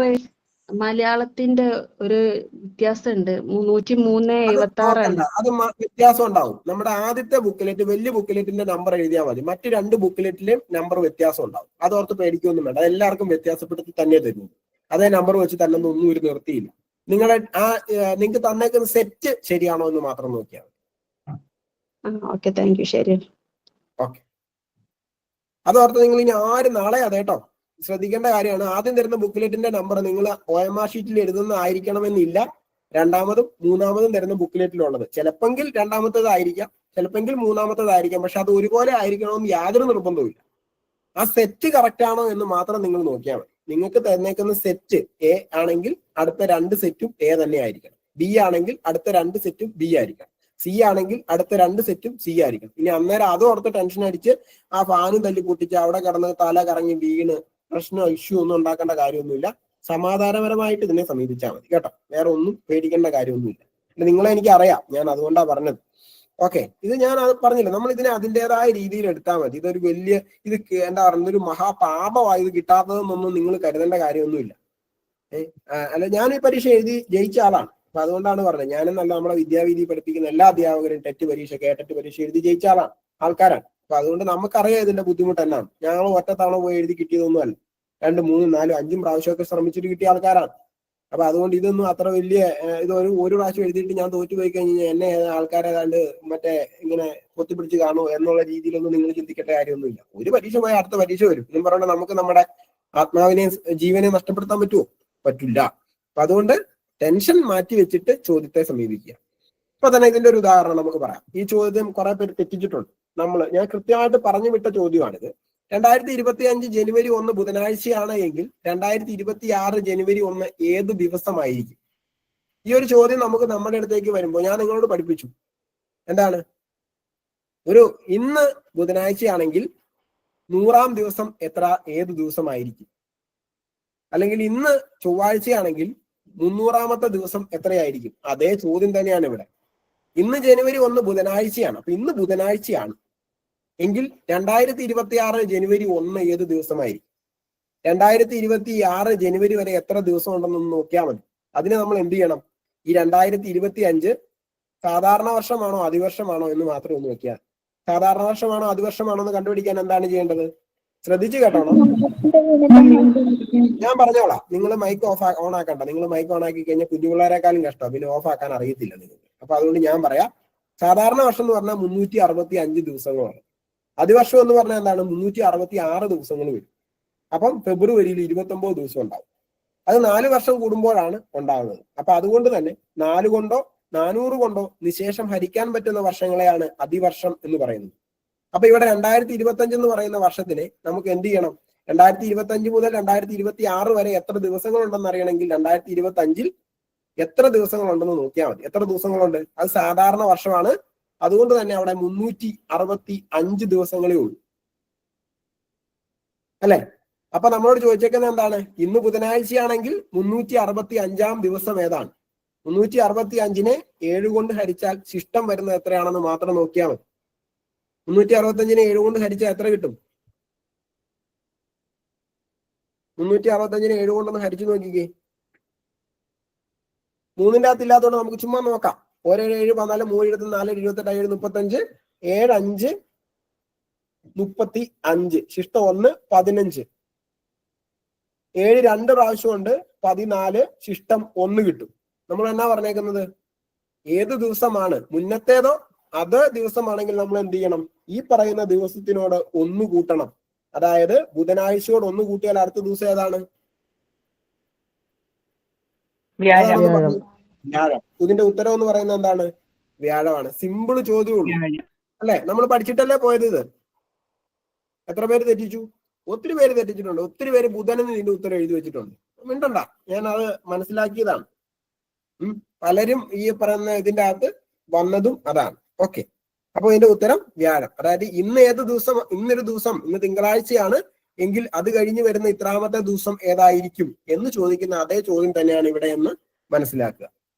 S3: മലയാളത്തിന്റെ ഒരു വ്യത്യാസം ഉണ്ട്. 103/76.
S1: അത് വ്യത്യാസം ഉണ്ടാവും. നമ്മുടെ ആദ്യത്തെ ബുക്കിലെറ്റ്, വലിയ ബുക്കിലെറ്റിന്റെ നമ്പർ എഴുതിയാൽ മതി. മറ്റ് 2 ബുക്കിലെറ്റിലെയും നമ്പർ വ്യത്യാസം ഉണ്ടാവും. അതോർത്ത് പേടിക്കൊന്നും വേണ്ട. എല്ലാവർക്കും വ്യത്യാസപ്പെടുത്തി തന്നെ തരുന്നു. അതേ നമ്പർ വെച്ച് തന്നെ ഒന്നും ഒരു നിർത്തിയില്ല. നിങ്ങളെ നിങ്ങൾക്ക് തന്നേക്കുന്ന സെറ്റ് ശരിയാണോ എന്ന് മാത്രം നോക്കിയാൽ മതി.
S3: Okay, thank you. ശരി,
S1: ഓക്കെ. അതോർത്ത് നിങ്ങൾ ഇനി ആരും നാളെ അതേട്ടോ ശ്രദ്ധിക്കേണ്ട കാര്യമാണ്. ആദ്യം തരുന്ന ബുക്ക്ലെറ്റിന്റെ നമ്പർ നിങ്ങൾ OMR ഷീറ്റിൽ എഴുതുന്നതായിരിക്കണമെന്നില്ല. 2ാമതും 3ാമതും തരുന്ന ബുക്ക്ലെറ്റിലുള്ളത് ചിലപ്പെങ്കിൽ 2ാമത്തേതായിരിക്കാം, ചിലപ്പെങ്കിൽ 3ാമത്തേതായിരിക്കാം. പക്ഷെ അത് ഒരുപോലെ ആയിരിക്കണമെന്ന് യാതൊരു നിർബന്ധവും ഇല്ല. ആ സെറ്റ് കറക്റ്റ് ആണോ എന്ന് മാത്രം നിങ്ങൾ നോക്കിയാൽ മതി. നിങ്ങൾക്ക് തന്നേക്കുന്ന സെറ്റ് A ആണെങ്കിൽ അടുത്ത 2 സെറ്റും A തന്നെ ആയിരിക്കണം. B ആണെങ്കിൽ അടുത്ത 2 സെറ്റും B ആയിരിക്കണം. C ആണെങ്കിൽ അടുത്ത 2 സെറ്റും C ആയിരിക്കണം. ഇനി അന്നേരം അതും ഓർത്ത് ടെൻഷൻ അടിച്ച് ആ ഫാനും തല്ലി പൊട്ടിച്ച് അവിടെ കിടന്ന് തല കറങ്ങി വീണ് പ്രശ്നം ഇഷ്യൂ ഒന്നും ഉണ്ടാക്കേണ്ട കാര്യമൊന്നുമില്ല. സമാധാനപരമായിട്ട് ഇതിനെ സമീപിച്ചാൽ മതി കേട്ടോ. വേറെ ഒന്നും പേടിക്കേണ്ട കാര്യമൊന്നുമില്ല. നിങ്ങളെ എനിക്ക് അറിയാം, ഞാൻ അതുകൊണ്ടാണ് പറഞ്ഞത്. ഓക്കെ, ഇത് ഞാൻ അത് പറഞ്ഞില്ല, നമ്മൾ ഇതിനെ അതിൻ്റെതായ രീതിയിൽ എടുത്താൽ മതി. ഇതൊരു വലിയ എന്താ പറയുന്നത്, ഒരു മഹാപാപമായി ഇത് കിട്ടാത്തതെന്നൊന്നും നിങ്ങൾ കരുതേണ്ട കാര്യമൊന്നുമില്ല. അല്ല, ഞാൻ ഈ പരീക്ഷ എഴുതി ജയിച്ച ആളാണ്. അപ്പൊ അതുകൊണ്ടാണ് പറഞ്ഞത്, ഞാനെന്നല്ല നമ്മളെ വിദ്യാവീതി പഠിപ്പിക്കുന്ന എല്ലാ അധ്യാപകരും ടെറ്റ് പരീക്ഷ, കേട്ടറ്റ് പരീക്ഷ എഴുതി ജയിച്ച ആൾക്കാരാണ്. അപ്പൊ അതുകൊണ്ട് നമുക്കറിയാം ഇതിന്റെ ബുദ്ധിമുട്ട് എന്നാണ്. ഞങ്ങൾ ഒറ്റ തവണ പോയി എഴുതി കിട്ടിയതൊന്നും അല്ല. 2, 3, 4, 5 പ്രാവശ്യമൊക്കെ ശ്രമിച്ചിട്ട് കിട്ടിയ ആൾക്കാരാണ്. അപ്പൊ അതുകൊണ്ട് ഇതൊന്നും അത്ര വലിയ ഒരു പ്രാവശ്യം എഴുതിയിട്ട് ഞാൻ തോറ്റുപോയി കഴിഞ്ഞാൽ എന്നെ ആൾക്കാരെ കണ്ട് മറ്റേ ഇങ്ങനെ കൊത്തിപ്പിടിച്ച് കാണുമോ എന്നുള്ള രീതിയിലൊന്നും നിങ്ങൾ ചിന്തിക്കേണ്ട കാര്യമൊന്നുമില്ല. ഒരു പരീക്ഷ പോയാൽ അടുത്ത പരീക്ഷ വരും. എന്നും പറഞ്ഞാൽ നമുക്ക് നമ്മുടെ ആത്മാവിനെ ജീവനെ നഷ്ടപ്പെടുത്താൻ പറ്റുമോ? പറ്റില്ല. അപ്പൊ അതുകൊണ്ട് ടെൻഷൻ മാറ്റി വെച്ചിട്ട് ചോദ്യത്തെ സമീപിക്കുക. ഇപ്പൊ തന്നെ ഇതിന്റെ ഒരു ഉദാഹരണം നമുക്ക് പറയാം. ഈ ചോദ്യം കുറെ പേര് തെറ്റിച്ചിട്ടുണ്ട്. ഞാൻ കൃത്യമായിട്ട് പറഞ്ഞു വിട്ട ചോദ്യമാണിത്. 2025 ജനുവരി 1 ബുധനാഴ്ചയാണ് എങ്കിൽ 2026 ജനുവരി 1 ഏത് ദിവസമായിരിക്കും? ഈ ഒരു ചോദ്യം നമുക്ക് നമ്മുടെ അടുത്തേക്ക് വരുമ്പോൾ ഞാൻ നിങ്ങളോട് പഠിപ്പിച്ചു. എന്താണ്? ഇന്ന് ബുധനാഴ്ചയാണെങ്കിൽ 100ാം ദിവസം ഏത് ദിവസമായിരിക്കും? അല്ലെങ്കിൽ ഇന്ന് ചൊവ്വാഴ്ചയാണെങ്കിൽ 300ാമത്തെ ദിവസം എത്രയായിരിക്കും? അതേ ചോദ്യം തന്നെയാണ് ഇവിടെ. ഇന്ന് ജനുവരി 1 ബുധനാഴ്ചയാണ്. അപ്പൊ ഇന്ന് ബുധനാഴ്ചയാണ് എങ്കിൽ 2026 ജനുവരി 1 ഏത് ദിവസമായിരിക്കും? 2026 ജനുവരി വരെ എത്ര ദിവസം ഉണ്ടെന്നൊന്ന് നോക്കിയാൽ മതി. അതിന് നമ്മൾ എന്ത് ചെയ്യണം? ഈ 2025 സാധാരണ വർഷമാണോ അതിവർഷമാണോ എന്ന് മാത്രം ഒന്ന് നോക്കിയാൽ. സാധാരണ വർഷമാണോ അതിവർഷമാണോ എന്ന് കണ്ടുപിടിക്കാൻ എന്താണ് ചെയ്യേണ്ടത്? ശ്രദ്ധിച്ചു കേട്ടോണം. ഞാൻ പറഞ്ഞോളാം. നിങ്ങൾ മൈക്ക് ഓൺ ആക്കണ്ട. നിങ്ങൾ മൈക്ക് ഓൺ ആക്കി കഴിഞ്ഞാൽ കുഞ്ഞുപിള്ളേരെക്കാളും കഷ്ടം, പിന്നെ ഓഫ് ആക്കാൻ അറിയത്തില്ല നിങ്ങൾക്ക്. അപ്പൊ അതുകൊണ്ട് ഞാൻ പറയാം, സാധാരണ വർഷം എന്ന് പറഞ്ഞാൽ 365 ദിവസങ്ങളാണ്. അതിവർഷം എന്ന് പറഞ്ഞാൽ എന്താണ്? 366 ദിവസങ്ങൾ വരും. അപ്പം ഫെബ്രുവരിയിൽ 29 ദിവസം ഉണ്ടാവും. അത് 4 വർഷം കൂടുമ്പോഴാണ് ഉണ്ടാകുന്നത്. അപ്പൊ അതുകൊണ്ട് തന്നെ 4 കൊണ്ടോ 400 കൊണ്ടോ നിശേഷം ഹരിക്കാൻ പറ്റുന്ന വർഷങ്ങളെയാണ് അതിവർഷം എന്ന് പറയുന്നത്. അപ്പൊ ഇവിടെ 2025 എന്ന് പറയുന്ന വർഷത്തിനെ നമുക്ക് എന്ത് ചെയ്യണം? 2025 മുതൽ 2026 വരെ എത്ര ദിവസങ്ങൾ ഉണ്ടെന്ന് അറിയണമെങ്കിൽ 2025 എത്ര ദിവസങ്ങൾ ഉണ്ടെന്ന് നോക്കിയാൽ മതി. എത്ര ദിവസങ്ങളുണ്ട്? അത് സാധാരണ വർഷമാണ്. അതുകൊണ്ട് തന്നെ അവിടെ 365 ദിവസങ്ങളേ ഉള്ളൂ, അല്ലെ? അപ്പൊ നമ്മളോട് ചോദിച്ചേക്കുന്നത് എന്താണ്? ഇന്ന് ബുധനാഴ്ചയാണെങ്കിൽ 365ാം ദിവസം ഏതാണ്? 365നെ 7 കൊണ്ട് ഹരിച്ചാൽ ശിഷ്ടം വരുന്നത് എത്രയാണെന്ന് മാത്രം നോക്കിയാൽ മതി. 365നെ 7 കൊണ്ട് ഹരിച്ചാൽ എത്ര കിട്ടും? 365നെ 7 കൊണ്ടൊന്ന് ഹരിച്ചു നോക്കിക്കേ. 3ന്റെ അകത്ത് ഇല്ലാത്തതുകൊണ്ട് നമുക്ക് ചുമ്മാ നോക്കാം. 1 7 14 3 24 28 35 7 5 35 ശിഷ്ടം 1 15 7 2 പ്രാവശ്യം ഉണ്ട് 14 ശിഷ്ടം 1 കിട്ടും. നമ്മൾ എന്നാ പറഞ്ഞേക്കുന്നത്? ഏത് ദിവസമാണ് മുന്നത്തേതോ അതേ ദിവസമാണെങ്കിൽ നമ്മൾ എന്ത് ചെയ്യണം? ഈ പറയുന്ന ദിവസത്തിനോട് 1 കൂട്ടണം. അതായത് ബുധനാഴ്ചയോട് 1 കൂട്ടിയാൽ അടുത്ത ദിവസം ഏതാണ്? വ്യാഴം. ഇതിന്റെ ഉത്തരം എന്ന് പറയുന്നത് എന്താണ്? വ്യാഴമാണ്. സിമ്പിൾ ചോദ്യമുള്ളൂ, അല്ലെ? നമ്മൾ പഠിച്ചിട്ടല്ലേ പോയത് ഇത്. എത്ര പേര് തെറ്റിച്ചു? ഒത്തിരി പേര് തെറ്റിച്ചിട്ടുണ്ട്. ഒത്തിരി പേര് ബുധനെന്ന് ഇതിന്റെ ഉത്തരം എഴുതി വെച്ചിട്ടുണ്ട്. മിണ്ടണ്ട, ഞാൻ അത് മനസ്സിലാക്കിയതാണ്. പലരും ഈ പറയുന്ന ഇതിന്റെ അകത്ത് വന്നതും അതാണ്. ഓക്കെ, അപ്പൊ ഇതിന്റെ ഉത്തരം വ്യാഴം. അതായത് ഇന്ന് ഏത് ദിവസം, ഇന്നൊരു ദിവസം, ഇന്ന് തിങ്കളാഴ്ചയാണ് എങ്കിൽ അത് കഴിഞ്ഞ് വരുന്ന ഇത്രാമത്തെ ദിവസം ഏതായിരിക്കും എന്ന് ചോദിക്കുന്ന അതേ ചോദ്യം തന്നെയാണ് ഇവിടെ എന്ന് മനസ്സിലാക്കുക.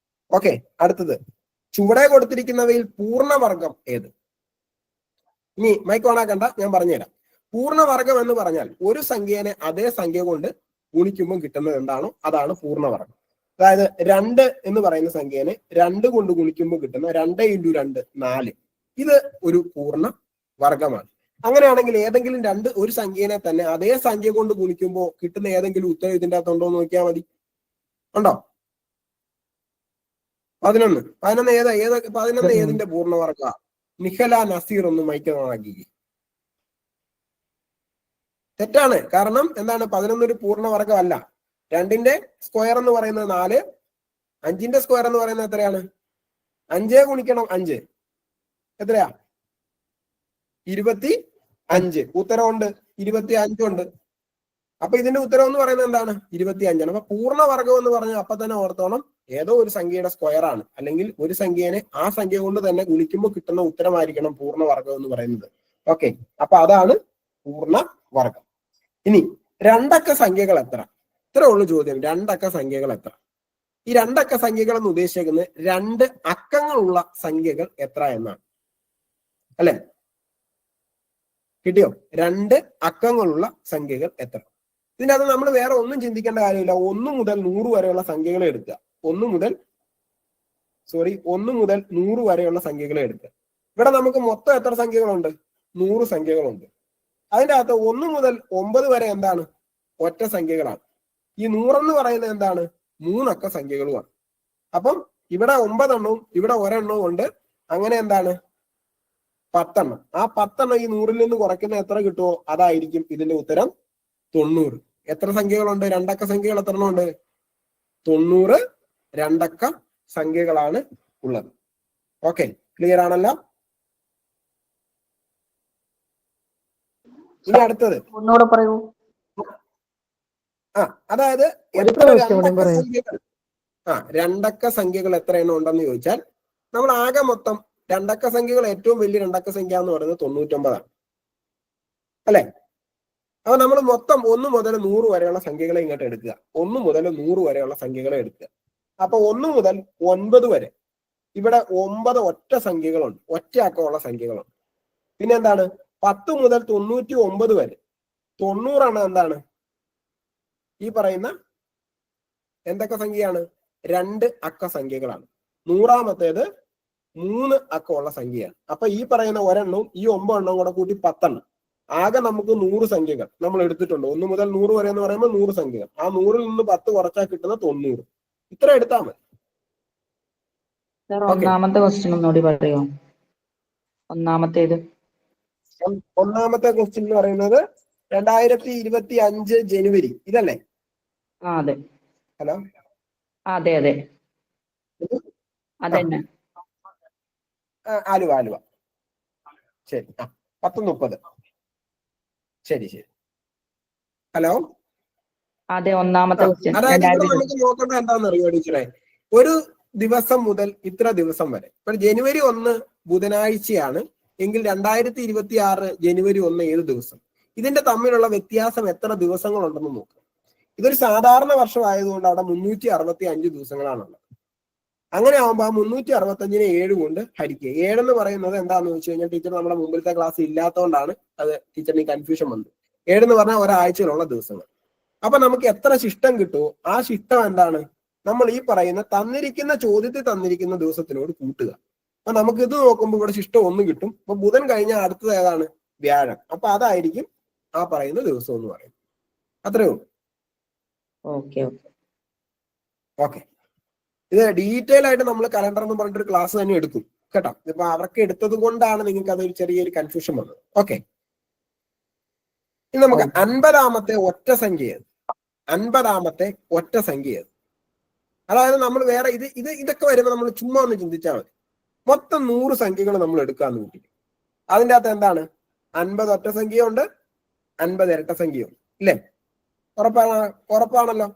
S1: ഓക്കെ, അടുത്തത് ചുവടെ കൊടുത്തിരിക്കുന്നവയിൽ പൂർണ്ണവർഗം ഏത്? ഇനി മൈക്ക് ഓണാക്കണ്ട, ഞാൻ പറഞ്ഞുതരാം. പൂർണ്ണവർഗം എന്ന് പറഞ്ഞാൽ ഒരു സംഖ്യേനെ അതേ സംഖ്യ കൊണ്ട് ഗുണിക്കുമ്പോൾ കിട്ടുന്നത് എന്താണോ അതാണ് പൂർണ്ണവർഗം. അതായത് 2 എന്ന് പറയുന്ന സംഖ്യേനെ 2 കൊണ്ട് ഗുണിക്കുമ്പോൾ കിട്ടുന്ന 2 × 2 4, ഇത് ഒരു പൂർണ്ണ വർഗമാണ്. അങ്ങനെയാണെങ്കിൽ ഏതെങ്കിലും ഒരു സംഖ്യേനെ തന്നെ അതേ സംഖ്യ കൊണ്ട് ഗുണിക്കുമ്പോൾ കിട്ടുന്ന ഏതെങ്കിലും ഉത്തരം ഇതിന്റെ അകത്തുണ്ടോ എന്ന് നോക്കിയാൽ മതി. ഉണ്ടോ? 11. 11 ഏതിന്റെ പൂർണ്ണവർഗ? നിഖല നസീർ ഒന്ന് മൈക്ക് ഓണാക്കി. തെറ്റാണ്. കാരണം എന്താണ്? 11 ഒരു പൂർണ്ണവർഗമല്ല. 2ന്റെ സ്ക്വയർ എന്ന് പറയുന്നത് 4, 5ന്റെ സ്ക്വയർ എന്ന് പറയുന്നത് എത്രയാണ്? 5 ഗുണിക്കണം 5 എത്രയാ? 25. ഉത്തരവുണ്ട്, 25 ഉണ്ട്. അപ്പൊ ഇതിന്റെ ഉത്തരം എന്ന് പറയുന്നത് എന്താണ്? 25ആണ്. അപ്പൊ പൂർണ്ണവർഗം എന്ന് പറഞ്ഞാൽ അപ്പൊ തന്നെ ഓർത്തോണം, ഏതോ ഒരു സംഖ്യയുടെ സ്ക്വയർ ആണ്, അല്ലെങ്കിൽ ഒരു സംഖ്യേനെ ആ സംഖ്യ കൊണ്ട് തന്നെ ഗുണിക്കുമ്പോൾ കിട്ടുന്ന ഉത്തരമായിരിക്കണം പൂർണ്ണവർഗം എന്ന് പറയുന്നത്. ഓക്കെ, അപ്പൊ അതാണ് പൂർണ്ണവർഗം. ഇനി 2 അക്ക സംഖ്യകൾ എത്ര? ഇത്രേ ഉള്ളു ചോദ്യം. 2 അക്ക സംഖ്യകൾ എത്ര? ഈ 2 അക്ക സംഖ്യകൾ എന്ന് ഉദ്ദേശിക്കുന്നത് 2 അക്കങ്ങളുള്ള സംഖ്യകൾ എത്ര എന്നാണ്. അല്ലെ, കിട്ടിയോ? 2 അക്കങ്ങളുള്ള സംഖ്യകൾ എത്ര? ഇതിന്റെ അത് നമ്മൾ വേറെ ഒന്നും ചിന്തിക്കേണ്ട കാര്യമില്ല. 1 മുതൽ 100 വരെയുള്ള സംഖ്യകളെ എടുക്കുക. 1 മുതൽ 100 വരെയുള്ള സംഖ്യകളെ എടുക്കുക. ഇവിടെ നമുക്ക് മൊത്തം എത്ര സംഖ്യകളുണ്ട്? 100 സംഖ്യകളുണ്ട്. അതിന്റെ അകത്ത് 1 മുതൽ 9 വരെ എന്താണ്? ഒറ്റ സംഖ്യകളാണ്. ഈ 100 എന്ന് പറയുന്നത് എന്താണ്? 3 അക്ക സംഖ്യകളുമാണ്. അപ്പം ഇവിടെ 9 എണ്ണവും ഇവിടെ 1 എണ്ണവും ഉണ്ട്. അങ്ങനെ എന്താണ്? 10 എണ്ണം. ആ 10 എണ്ണം ഈ 100-ൽ നിന്ന് കുറയ്ക്കുന്ന എത്ര കിട്ടുമോ അതായിരിക്കും ഇതിന്റെ ഉത്തരം 90. എത്ര സംഖ്യകളുണ്ട്? 2 അക്ക സംഖ്യകൾ എത്ര എണ്ണം ഉണ്ട്? 90 2 അക്ക സംഖ്യകളാണ് ഉള്ളത്. ഓക്കെ, ക്ലിയർ ആണല്ലോ? ഇനി അടുത്തത്
S4: ഒന്നുകൂടെ പറയൂ.
S1: അതായത് എത്ര 2 അക്ക സംഖ്യകൾ എത്ര എണ്ണം ഉണ്ടെന്ന് ചോദിച്ചാൽ നമ്മൾ ആകെ മൊത്തം 2 അക്ക സംഖ്യകൾ ഏറ്റവും വലിയ 2 അക്ക സംഖ്യ എന്ന് പറയുന്നത് 99ആണ്. അല്ലെ? അപ്പൊ നമ്മൾ മൊത്തം 1 മുതൽ 100 വരെയുള്ള സംഖ്യകളെ ഇങ്ങോട്ട് എടുക്കുക. 1 മുതൽ 100 വരെയുള്ള സംഖ്യകളെ എടുക്കുക. അപ്പൊ 1 മുതൽ 9 വരെ ഇവിടെ 9 ഒറ്റ സംഖ്യകളുണ്ട്, ഒറ്റ അക്കമുള്ള സംഖ്യകളുണ്ട്. പിന്നെ എന്താണ്? 10 മുതൽ 99 വരെ 90 ആണ് എന്താണ്? ഈ പറയുന്ന എന്തൊക്കെ സംഖ്യയാണ്? 2 അക്ക സംഖ്യകളാണ്. 100ാമത്തേത് 3 അക്കമുള്ള സംഖ്യയാണ്. അപ്പൊ ഈ പറയുന്ന ഒരെണ്ണവും ഈ 9 എണ്ണവും കൂടെ കൂട്ടി 10 എണ്ണം. ആകെ നമുക്ക് 100 സംഖ്യകൾ നമ്മൾ എടുത്തിട്ടുണ്ട്. 1 മുതൽ 100 വരെ എന്ന് പറയുമ്പോൾ 100 സംഖ്യകൾ. ആ 100-ൽ നിന്ന് 10 കുറച്ചാൽ കിട്ടുന്ന 90. ഇത്ര എടുത്താൽ മതി.
S4: ഒന്നാമത്തെ ക്വസ്റ്റ്യൻ ഒന്നുകൂടി പറയോ? ഒന്നാമത്തേത്,
S1: ഒന്നാമത്തെ ക്വസ്റ്റ്യൻ എന്ന് പറയുന്നത് 2025 ജനുവരി, ഇതല്ലേ?
S4: അതെ.
S1: ഹലോ,
S4: അതെ അതെ അതന്നെ.
S1: ആലുവ. ശരി, 10:30. ശരി. ഹലോ,
S4: അതെ, ഒന്നാമത്തെ ക്വസ്റ്റ്യൻ.
S1: അതായത് ഇവിടെ നമുക്ക് നോക്കേണ്ടത് എന്താണെന്ന് അറിയോ ടീച്ചറെ? ഒരു ദിവസം മുതൽ ഇത്ര ദിവസം വരെ. ഇപ്പൊ ജനുവരി 1 ബുധനാഴ്ചയാണ് എങ്കിൽ 2026 ജനുവരി 1 ഏത് ദിവസം? ഇതിന്റെ തമ്മിലുള്ള വ്യത്യാസം എത്ര ദിവസങ്ങളുണ്ടെന്ന് നോക്കുക. ഇതൊരു സാധാരണ വർഷം ആയതുകൊണ്ട് അവിടെ 365 ദിവസങ്ങളാണുള്ളത്. അങ്ങനെ ആവുമ്പോൾ ആ 365-നെ 7 കൊണ്ട് ഹരിക്കുക. 7 എന്ന് പറയുന്നത് എന്താണെന്ന് വെച്ച് കഴിഞ്ഞാൽ ടീച്ചർ നമ്മുടെ മുമ്പിലത്തെ ക്ലാസ് ഇല്ലാത്തതുകൊണ്ടാണ് അത് ടീച്ചറിന് കൺഫ്യൂഷൻ വന്നത്. 7 എന്ന് പറഞ്ഞാൽ ഒരാഴ്ചയിലുള്ള ദിവസങ്ങൾ. അപ്പൊ നമുക്ക് എത്ര ശിഷ്ടം കിട്ടുമോ ആ ശിഷ്ടം എന്താണ്? നമ്മൾ ഈ പറയുന്ന തന്നിരിക്കുന്ന ചോദ്യത്തിൽ തന്നിരിക്കുന്ന ദിവസത്തിനോട് കൂട്ടുക. അപ്പൊ നമുക്ക് ഇത് നോക്കുമ്പോൾ ഇവിടെ ശിഷ്ടം 1 കിട്ടും. അപ്പൊ ബുധൻ കഴിഞ്ഞാൽ അടുത്തത് ഏതാണ്? വ്യാഴം. അപ്പൊ അതായിരിക്കും ആ പറയുന്ന ദിവസം എന്ന് പറയുന്നത്. അത്രയേ ഉള്ളൂ. ഓക്കെ, ഇത് ഡീറ്റെയിൽ ആയിട്ട് നമ്മൾ കലണ്ടർ എന്ന് പറഞ്ഞിട്ടൊരു ക്ലാസ് തന്നെ എടുക്കും കേട്ടോ. ഇപ്പൊ അവർക്ക് എടുത്തത് കൊണ്ടാണ് നിങ്ങൾക്ക് അതൊരു ചെറിയൊരു കൺഫ്യൂഷൻ വന്നത്. ഓക്കെ, ഇനി നമുക്ക് 50ാമത്തെ ഒറ്റ സംഖ്യ. 50ാമത്തെ ഒറ്റ സംഖ്യ. അതായത് നമ്മൾ വേറെ ഇതൊക്കെ വരുമ്പോൾ നമ്മൾ ചുമ്മാ ഒന്ന് ചിന്തിച്ചാൽ മതി. മൊത്തം 100 സംഖ്യകൾ നമ്മൾ എടുക്കാന്ന് കൂട്ടി. അതിൻ്റെ അകത്ത് എന്താണ്? 50 ഒറ്റ സംഖ്യയുണ്ട്, 50 ഇരട്ട സംഖ്യയുണ്ട്. ഇല്ലേ? ഉറപ്പാണല്ലോ.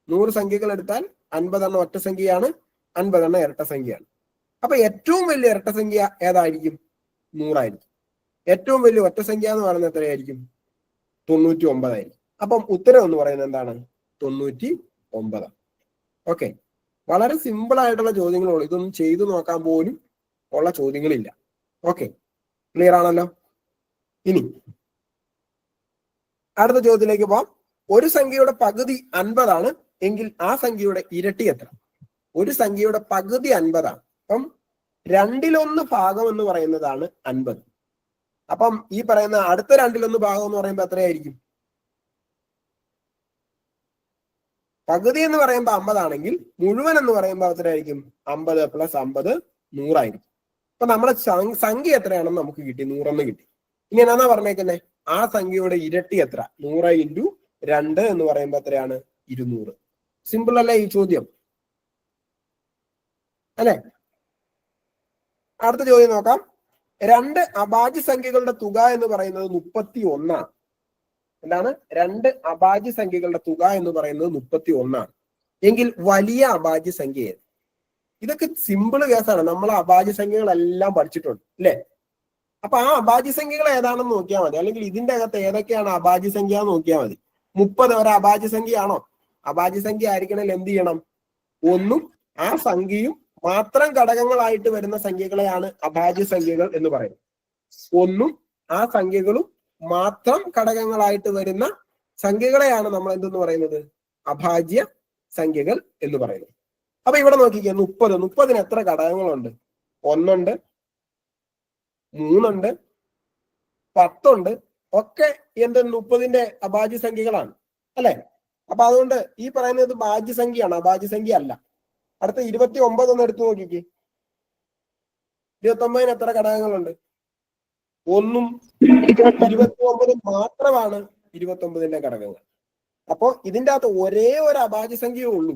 S1: 100 സംഖ്യകൾ എടുത്താൽ 50 എണ്ണം ഒറ്റ സംഖ്യയാണ്, 50 എണ്ണം ഇരട്ട സംഖ്യയാണ്. അപ്പൊ ഏറ്റവും വലിയ ഇരട്ടസംഖ്യ ഏതായിരിക്കും? 100 ആയിരിക്കും. ഏറ്റവും വലിയ ഒറ്റസംഖ്യ എന്ന് പറയുന്നത് എത്രയായിരിക്കും? 99 ആയിരിക്കും. അപ്പം ഉത്തരം എന്ന് പറയുന്നത് എന്താണ്? 99. ഓക്കെ, വളരെ സിമ്പിൾ ആയിട്ടുള്ള ചോദ്യങ്ങളുള്ളൂ. ഇതൊന്നും ചെയ്തു നോക്കാൻ പോലും ഉള്ള ചോദ്യങ്ങളില്ല. ഓക്കെ, ക്ലിയർ ആണല്ലോ? ഇനി അടുത്ത ചോദ്യത്തിലേക്ക് പോവാം. ഒരു സംഖ്യയുടെ പകുതി 50 ആണ് എങ്കിൽ ആ സംഖ്യയുടെ ഇരട്ടി എത്ര? ഒരു സംഖ്യയുടെ പകുതി 50 ആണ്. അപ്പം 2/1 ഭാഗം എന്ന് പറയുന്നതാണ് 50. അപ്പം ഈ പറയുന്ന അടുത്ത 2/1 ഭാഗം എന്ന് പറയുമ്പോൾ എത്രയായിരിക്കും? പകുതി എന്ന് പറയുമ്പോൾ 50 ആണെങ്കിൽ മുഴുവൻ എന്ന് പറയുമ്പോൾ എത്രയായിരിക്കും? 50 + 50 100 ആയിരിക്കും. അപ്പൊ നമ്മുടെ സംഖ്യ എത്രയാണെന്ന് നമുക്ക് കിട്ടി? 100 കിട്ടി. ഇനി എന്നാ പറഞ്ഞേക്കുന്നത്? ആ സംഖ്യയുടെ ഇരട്ടി എത്ര? 100 × 2 എന്ന് പറയുമ്പോൾ എത്രയാണ്? 200. സിമ്പിൾ അല്ലേ ഈ ചോദ്യം? അല്ലെ? അടുത്ത ചോദ്യം നോക്കാം. 2 അഭാജ്യ സംഖ്യകളുടെ തുക എന്ന് പറയുന്നത് 31 ആണ്. എന്താണ്? 2 അഭാജ്യ സംഖ്യകളുടെ തുക എന്ന് പറയുന്നത് 31 ആണ് എങ്കിൽ വലിയ അഭാജ്യ സംഖ്യ ഏത്? ഇതൊക്കെ സിമ്പിൾ കേസാണ്. നമ്മൾ അഭാജ്യ സംഖ്യകളെല്ലാം പഠിച്ചിട്ടുണ്ട് അല്ലെ? അപ്പൊ ആ അഭാജ്യ സംഖ്യകൾ ഏതാണെന്ന് നോക്കിയാൽ മതി. അല്ലെങ്കിൽ ഇതിന്റെ അകത്ത് ഏതൊക്കെയാണ് അഭാജ്യ സംഖ്യ എന്ന് നോക്കിയാൽ മതി. 30 ഒരു അഭാജ്യ സംഖ്യയാണോ? അഭാജ്യ സംഖ്യ ആയിരിക്കണമെങ്കിൽ എന്ത് ചെയ്യണം? 1ഉം ആ സംഖ്യയും മാത്രം ഘടകങ്ങളായിട്ട് വരുന്ന സംഖ്യകളെയാണ് അഭാജ്യ സംഖ്യകൾ എന്ന് പറയുന്നത്. 1ഉം ആ സംഖ്യകളും മാത്രം ഘടകങ്ങളായിട്ട് വരുന്ന സംഖ്യകളെയാണ് നമ്മൾ എന്തെന്ന് പറയുന്നത്? അഭാജ്യ സംഖ്യകൾ എന്ന് പറയുന്നത്. അപ്പൊ ഇവിടെ നോക്കിക്കേ, 30ന് എത്ര ഘടകങ്ങളുണ്ട്? 1 ഉണ്ട്, 3 ഉണ്ട്, 10 ഉണ്ട്. ഒക്കെ എന്ത് 30ന്റെ അഭാജ്യ സംഖ്യകളാണ് അല്ലെ? അപ്പൊ അതുകൊണ്ട് ഈ പറയുന്നത് ഭാജ്യ സംഖ്യയാണ്, അഭാജ്യ സംഖ്യ അല്ല. അടുത്ത 29 ഒന്ന് എടുത്തു നോക്കിക്കേ. 29ന് എത്ര ഘടകങ്ങളുണ്ട്? 1ഉം 29 മാത്രമാണ് 29ന്റെ ഘടകങ്ങൾ. അപ്പോ ഇതിന്റെ അകത്ത് ഒരേ ഒരു അഭാജ്യ സംഖ്യയേ ഉള്ളൂ.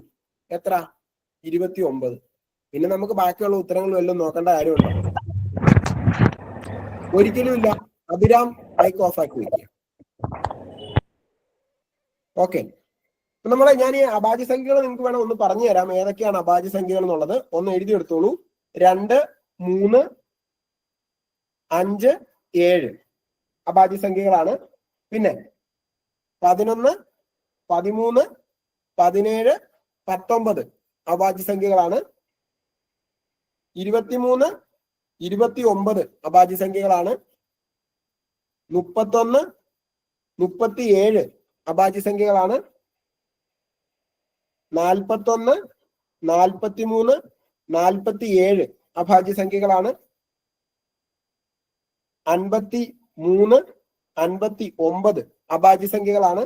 S1: എത്ര? 29. പിന്നെ നമുക്ക് ബാക്കിയുള്ള ഉത്തരങ്ങളും എല്ലാം നോക്കേണ്ട കാര്യമുണ്ടോ? ഒരിക്കലും ഇല്ല. അഭിരാം മൈക്ക് ഓഫ് ആക്കി വയ്ക്കുക. ഓക്കെ, ഞാൻ ഈ അഭാജ്യ സംഖ്യകൾ നിങ്ങൾക്ക് വേണം ഒന്ന് പറഞ്ഞു തരാം. ഏതൊക്കെയാണ് അഭാജ്യ സംഖ്യകൾ എന്നുള്ളത് ഒന്ന് എഴുതിയെടുത്തോളൂ. 2, 3, 5, 7 അഭാജ്യ സംഖ്യകളാണ്. പിന്നെ 11, 13, 17, 19 അഭാജ്യ സംഖ്യകളാണ്. 23, 29 അഭാജ്യ സംഖ്യകളാണ്. 31, 37 അഭാജ്യ സംഖ്യകളാണ്. 41, 43, 47 അഭാജ്യ സംഖ്യകളാണ്. 53, 59 അഭാജ്യ സംഖ്യകളാണ്.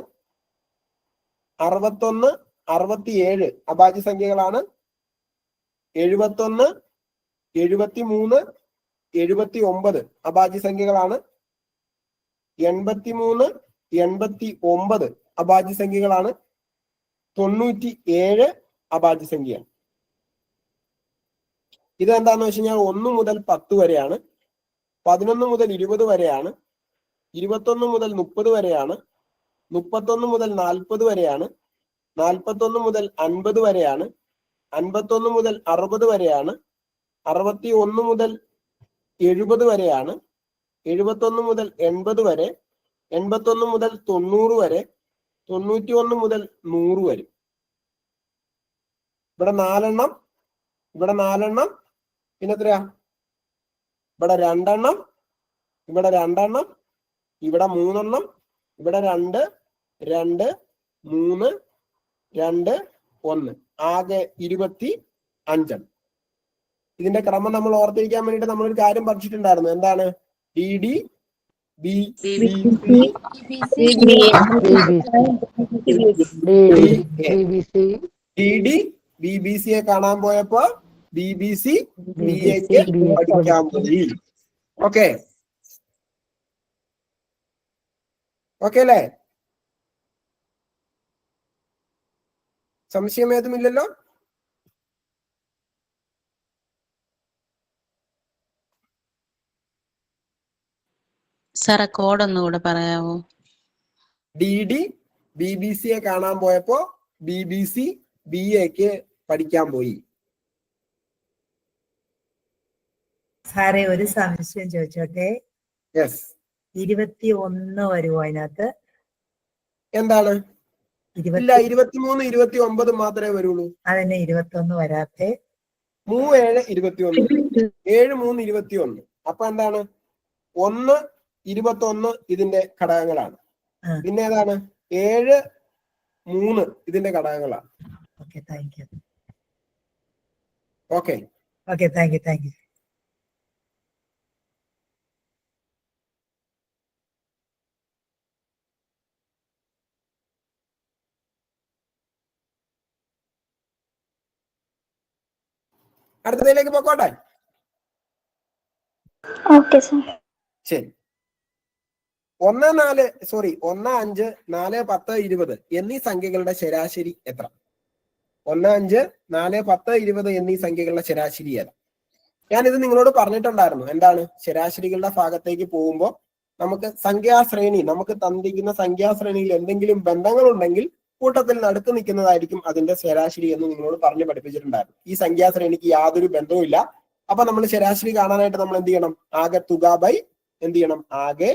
S1: 61, 67 അഭാജ്യ സംഖ്യകളാണ്. 71, 73, 79 അഭാജ്യ സംഖ്യകളാണ്. 83, 89 അഭാജ്യ സംഖ്യകളാണ്. 97 അഭാജ്യ സംഖ്യയാണ്. ഇത് എന്താന്ന് വെച്ച് കഴിഞ്ഞാൽ 1 മുതൽ 10 വരെയാണ്, 11 മുതൽ 20 വരെയാണ്, 21 മുതൽ 30 വരെയാണ്, 31 മുതൽ 40 വരെയാണ്, 41 മുതൽ 50 വരെയാണ്, 51 മുതൽ 60 വരെയാണ്, 61 മുതൽ 70 വരെയാണ്, 71 മുതൽ 80 വരെ, 81 മുതൽ 90 വരെ, 91 മുതൽ 100 വരെ. ഇവിടെ 4 എണ്ണം, ഇവിടെ 4 എണ്ണം, പിന്നെ എത്രയാ? ഇവിടെ 2 എണ്ണം, ഇവിടെ 2 എണ്ണം, ഇവിടെ 3 എണ്ണം, ഇവിടെ 2, 2, 3, 2, 1 ആകെ 25 എണ്ണം. ഇതിന്റെ ക്രമം നമ്മൾ ഓർത്തിരിക്കാൻ വേണ്ടിയിട്ട് നമ്മളൊരു കാര്യം പഠിച്ചിട്ടുണ്ടായിരുന്നു. എന്താണ്? DD, DD BBC യെ കാണാൻ പോയപ്പോ BBC BA ക്ക് പഠിക്കാൻ പോയി. ഓക്കെ, ഓക്കെ അല്ലേ? സംശയം ഏതുമില്ലല്ലോ?
S5: സാറേ കോഡ് ഒന്നുകൂടെ പറയാമോ?
S1: DD BBC യെ കാണാൻ പോയപ്പോ BBC BA ക്ക് പഠിക്കാൻ പോയി.
S6: സാറേ ഒരു സംശയം ചോദിച്ചോട്ടെ.
S1: യെസ്,
S6: 21 വരുമോ അതിനകത്ത്?
S1: എന്താണ്? ഇല്ല, 23, 29 മാത്രമേ വരുള്ളൂ.
S6: അതന്നെ 21 വരാത്തെ.
S1: 3, 7, 21. 7, 3, 21. അപ്പൊ എന്താണ്? 1, 21 ഇതിന്റെ ഘടകങ്ങളാണ്. പിന്നെ ഏതാണ്? 7, 3 ഇതിന്റെ ഘടകങ്ങളാണ്.
S6: Okay, thank you.
S1: Okay,
S6: okay, thank you, thank you.
S1: അടുത്തതിലേക്ക് പോക്കോട്ടെ.
S7: Okay sir.
S1: ശരി. 1, 4, 5, 4, 10, 20 എന്നീ സംഖ്യകളുടെ ശരാശരി എത്ര? 1, 5, 4, 10, 20 എന്നീ സംഖ്യകളുടെ ശരാശരി ഏതാ? ഞാനിത് നിങ്ങളോട് പറഞ്ഞിട്ടുണ്ടായിരുന്നു. എന്താണ്? ശരാശരികളുടെ ഭാഗത്തേക്ക് പോകുമ്പോൾ നമുക്ക് സംഖ്യാശ്രേണി, നമുക്ക് തന്നിരിക്കുന്ന സംഖ്യാശ്രേണിയിൽ എന്തെങ്കിലും ബന്ധങ്ങളുണ്ടെങ്കിൽ കൂട്ടത്തിൽ നടുക്ക് നിൽക്കുന്നതായിരിക്കും അതിന്റെ ശരാശരി എന്ന് നിങ്ങളോട് പറഞ്ഞു പഠിപ്പിച്ചിട്ടുണ്ടായിരുന്നു. ഈ സംഖ്യാശ്രേണിക്ക് യാതൊരു ബന്ധവുമില്ല. അപ്പൊ നമ്മൾ ശരാശരി കാണാനായിട്ട് നമ്മൾ എന്ത് ചെയ്യണം? ആകെ തുക ബൈ എന്ത് ചെയ്യണം? ആകെ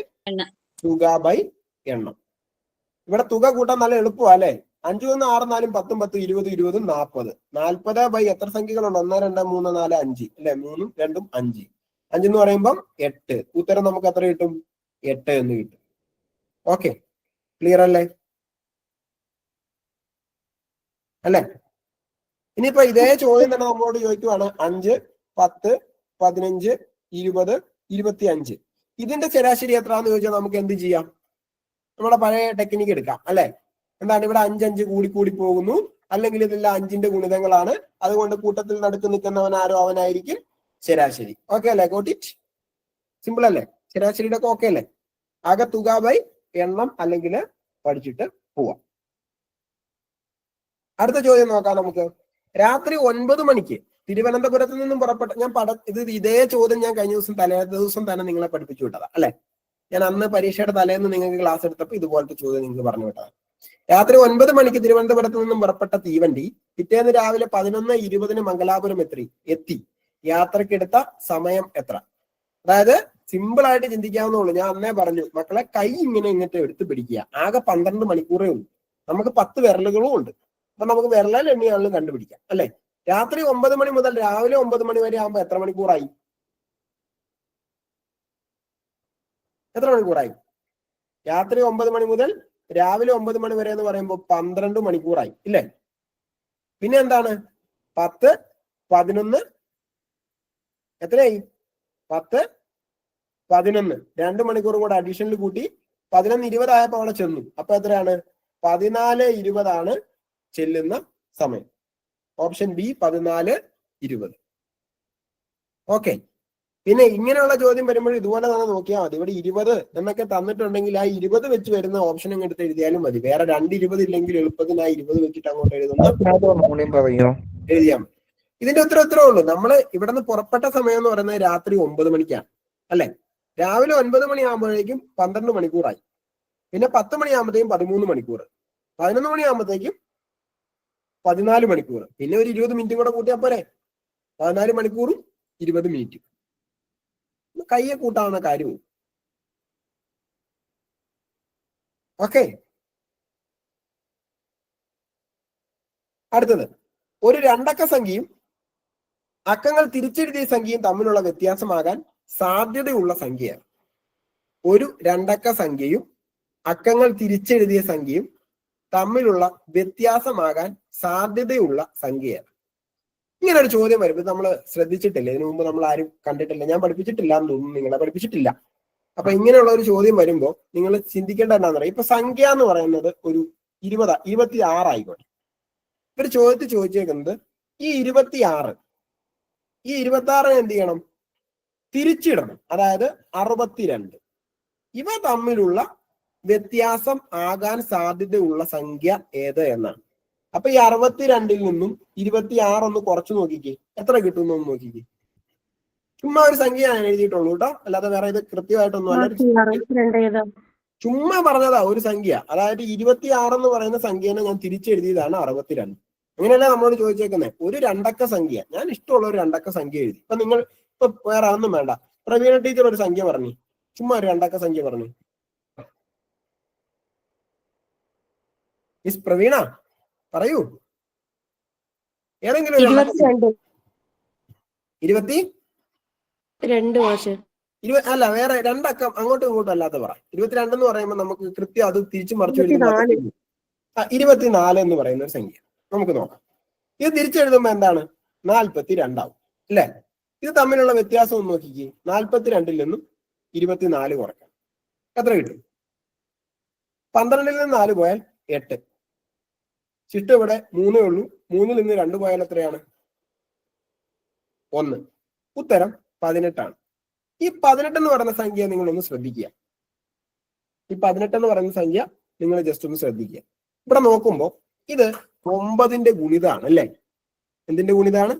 S1: തുക ബൈ എണ്ണം. ഇവിടെ തുക കൂട്ടാൻ നല്ല എളുപ്പമാണ് അല്ലെ? 5, 1, 6, 4, 10, 10, 20, 20, 40. 40 ബൈ എത്ര സംഖ്യകളുണ്ട്? 1, 2, 3, 4, 5 അല്ലെ? 3, 2, 5. 5 എന്ന് പറയുമ്പം 8. ഉത്തരം നമുക്ക് എത്ര കിട്ടും? 8 എന്ന് കിട്ടും. ഓക്കെ, ക്ലിയർ അല്ലേ? അല്ലെ? ഇനിയിപ്പോ ഇതേ ചോദ്യം തന്നെ നമ്മളോട് ചോദിക്കുവാണ് 5, 10, 15, 20, 25. ഇതിന്റെ ശരാശരി എത്രയാണെന്ന് ചോദിച്ചാൽ നമുക്ക് എന്ത് ചെയ്യാം? നമ്മുടെ പഴയ ടെക്നിക്ക് എടുക്കാം അല്ലെ? എന്താണ്? ഇവിടെ 5, 5 കൂടി പോകുന്നു, അല്ലെങ്കിൽ ഇതെല്ലാം 5ന്റെ ഗുണിതങ്ങളാണ്. അതുകൊണ്ട് കൂട്ടത്തിൽ നടുക്ക് നിൽക്കുന്നവൻ ആരോ അവനായിരിക്കും ശരാശരി. ഓക്കെ അല്ലേ? Got it? സിമ്പിൾ അല്ലേ? ശരാശരിയുടെ ഒക്കെ ഓക്കെ അല്ലേ? ആകെ തുക ബൈ എണ്ണം അല്ലെങ്കിൽ പഠിച്ചിട്ട് പോവാം. അടുത്ത ചോദ്യം നോക്കാം നമുക്ക്. രാത്രി 9 മണിക്ക് തിരുവനന്തപുരത്ത് നിന്നും പുറപ്പെട്ട ഇതേ ചോദ്യം ഞാൻ കഴിഞ്ഞ ദിവസം തലേ ദിവസം തന്നെ നിങ്ങളെ പഠിപ്പിച്ചു വിട്ടതാ അല്ലെ? ഞാൻ അന്ന് പരീക്ഷയുടെ തലേന്ന് നിങ്ങൾക്ക് ക്ലാസ് എടുത്തപ്പോൾ ഇതുപോലത്തെ ചോദ്യം നിങ്ങൾക്ക് പറഞ്ഞു വിട്ടതാണ്. രാത്രി 9 മണിക്ക് തിരുവനന്തപുരത്ത് നിന്നും പുറപ്പെട്ട തീവണ്ടി പിറ്റേന്ന് രാവിലെ 11:20 മംഗലാപുരം എത്തി. യാത്രക്കെടുത്ത സമയം എത്ര? അതായത് സിമ്പിൾ ആയിട്ട് ചിന്തിക്കാവുന്നുള്ളൂ. ഞാൻ അന്നേ പറഞ്ഞു മക്കളെ, കൈ ഇങ്ങോട്ട് എടുത്ത് പിടിക്കുക. ആകെ 12 മണിക്കൂറേ ഉള്ളൂ. നമുക്ക് 10 വിരലുകളും ഉണ്ട്. അപ്പൊ നമുക്ക് വിരലിൽ എണ്ണിയാണെങ്കിലും കണ്ടുപിടിക്കാം അല്ലെ? രാത്രി 9 മണി മുതൽ രാവിലെ 9 മണി വരെ ആകുമ്പോ എത്ര മണിക്കൂറായി? എത്ര മണിക്കൂറായി? രാത്രി 9 മണി മുതൽ രാവിലെ 9 മണി വരെ എന്ന് പറയുമ്പോൾ 12 മണിക്കൂറായി ഇല്ലേ? പിന്നെ എന്താണ്? 10, 11 എത്രയായി? 10, 11 2 മണിക്കൂർ കൂടെ അഡീഷണൽ കൂട്ടി 11:20 ആയപ്പോ അവിടെ ചെന്നു. അപ്പൊ എത്രയാണ്? 14:20 ചെല്ലുന്ന സമയം. Option B 14:20. ഓക്കെ. പിന്നെ ഇങ്ങനെയുള്ള ചോദ്യം വരുമ്പോൾ ഇതുപോലെ തന്നെ നോക്കിയാൽ മതി. ഇവിടെ 20 എന്നൊക്കെ തന്നിട്ടുണ്ടെങ്കിൽ ആ 20 വെച്ച് വരുന്ന ഓപ്ഷൻ അങ്ങ് എടുത്ത് എഴുതിയാലും മതി. വേറെ 2 20 ഇല്ലെങ്കിൽ എളുപ്പത്തിന് ആ 20 വെച്ചിട്ട് അങ്ങോട്ട് എഴുതിയാൽ മതി. ഇതിന്റെ ഉത്തരം ഇത്രേ ഉള്ളൂ. നമ്മള് ഇവിടെ നിന്ന് പുറപ്പെട്ട സമയം എന്ന് പറയുന്നത് രാത്രി 9 മണിക്കാണ് അല്ലെ? രാവിലെ 9 മണിയാകുമ്പോഴേക്കും 12 മണിക്കൂറായി. പിന്നെ 10 മണിയാകുമ്പോഴത്തേക്കും 13 മണിക്കൂർ. 11 മണിയാകുമ്പോഴത്തേക്കും 14 മണിക്കൂർ. പിന്നെ ഒരു 20 മിനിറ്റും കൂടെ കൂട്ടിയാൽ പോരെ? 14 മണിക്കൂറും 20 മിനിറ്റും. കയ്യെ കൂട്ടാവുന്ന കാര്യവും. ഓക്കെ. അടുത്തത്, ഒരു 2 അക്ക സംഖ്യയും അക്കങ്ങൾ തിരിച്ചെഴുതിയ സംഖ്യയും തമ്മിലുള്ള വ്യത്യാസമാകാൻ സാധ്യതയുള്ള സംഖ്യയാണ്. ഒരു 2 അക്ക സംഖ്യയും അക്കങ്ങൾ തിരിച്ചെഴുതിയ സംഖ്യയും തമ്മിലുള്ള വ്യത്യാസമാകാൻ സാധ്യതയുള്ള സംഖ്യയാണ്. ഇങ്ങനെ ഒരു ചോദ്യം വരുമ്പോൾ നമ്മൾ ശ്രദ്ധിച്ചിട്ടില്ല. ഇതിനു മുമ്പ് നമ്മൾ ആരും കണ്ടിട്ടില്ല. ഞാൻ പഠിപ്പിച്ചിട്ടില്ല എന്ന് തോന്നുന്നു, നിങ്ങളെ പഠിപ്പിച്ചിട്ടില്ല. അപ്പൊ ഇങ്ങനെയുള്ള ഒരു ചോദ്യം വരുമ്പോൾ നിങ്ങൾ ചിന്തിക്കേണ്ട എന്താണെന്ന് പറയാം. ഇപ്പൊ സംഖ്യ എന്ന് പറയുന്നത് ഒരു 26 ആയിക്കോട്ടെ. ഒരു ചോദ്യത്തിൽ ചോദിച്ചേക്കുന്നത് ഈ 26 എന്ത് ചെയ്യണം? തിരിച്ചിടണം. അതായത് 62. ഇവ തമ്മിലുള്ള വ്യത്യാസം ആകാൻ സാധ്യതയുള്ള സംഖ്യ ഏത് എന്നാണ്. അപ്പൊ ഈ 62-ൽ നിന്നും 26 ഒന്ന് കുറച്ച് നോക്കിക്കേ, എത്ര കിട്ടും എന്ന് നോക്കിക്കേ. ചുമ്മാ ഒരു സംഖ്യ ഞാൻ എഴുതിയിട്ടുള്ളൂ കേട്ടോ, അല്ലാതെ വേറെ ഇത് കൃത്യമായിട്ടൊന്നും അല്ല. ചുമ്മാ പറഞ്ഞതാ ഒരു സംഖ്യ. അതായത് 26 എന്ന് പറയുന്ന സംഖ്യനെ ഞാൻ തിരിച്ചെഴുതിയതാണ് 62. അങ്ങനെയല്ല നമ്മളോട് ചോദിച്ചേക്കുന്നത്. ഒരു 2 അക്ക സംഖ്യ, ഞാൻ ഇഷ്ടമുള്ള ഒരു 2 അക്ക സംഖ്യ എഴുതി. അപ്പൊ നിങ്ങൾ ഇപ്പൊ വേറെ ഒന്നും വേണ്ട. പ്രവീണ ടീച്ചർ ഒരു സംഖ്യ പറഞ്ഞു, ചുമ്മാ ഒരു രണ്ടക്ക സംഖ്യ പറഞ്ഞു. മിസ് പ്രവീണ പറയൂ, ഏതെങ്കിലും ഒരു
S2: 22 മാഷെ.
S1: അല്ല വേറെ രണ്ടക്കം അങ്ങോട്ടും ഇങ്ങോട്ടും അല്ലാത്ത പറ. 22 എന്ന് പറയുമ്പോൾ നമുക്ക് കൃത്യം അത് തിരിച്ചു മറിച്ചു 24 എന്ന് പറയുന്ന ഒരു സംഖ്യ നമുക്ക് നോക്കാം. ഇത് തിരിച്ചെഴുതുമ്പോ എന്താണ്? 42 ആവും അല്ലെ? ഇത് തമ്മിലുള്ള വ്യത്യാസം ഒന്ന് നോക്കിക്കേ. 42 നിന്നും 24 കുറയ്ക്കാം, എത്ര കിട്ടും? 12 നിന്ന് 4 പോയാൽ 8. ചിട്ട് ഇവിടെ 3 ഉള്ളൂ. 3 നിന്ന് 2 പോയാൽ എത്രയാണ്? 1. ഉത്തരം 18 ആണ്. ഈ 18 എന്ന് പറയുന്ന സംഖ്യ നിങ്ങളൊന്ന് ശ്രദ്ധിക്കുക. ഈ 18 എന്ന് പറയുന്ന സംഖ്യ നിങ്ങൾ ജസ്റ്റ് ഒന്ന് ശ്രദ്ധിക്കുക. ഇവിടെ നോക്കുമ്പോ ഇത് 9ന്റെ ഗുണിതാണ് അല്ലേ? എന്തിന്റെ ഗുണിതാണ്?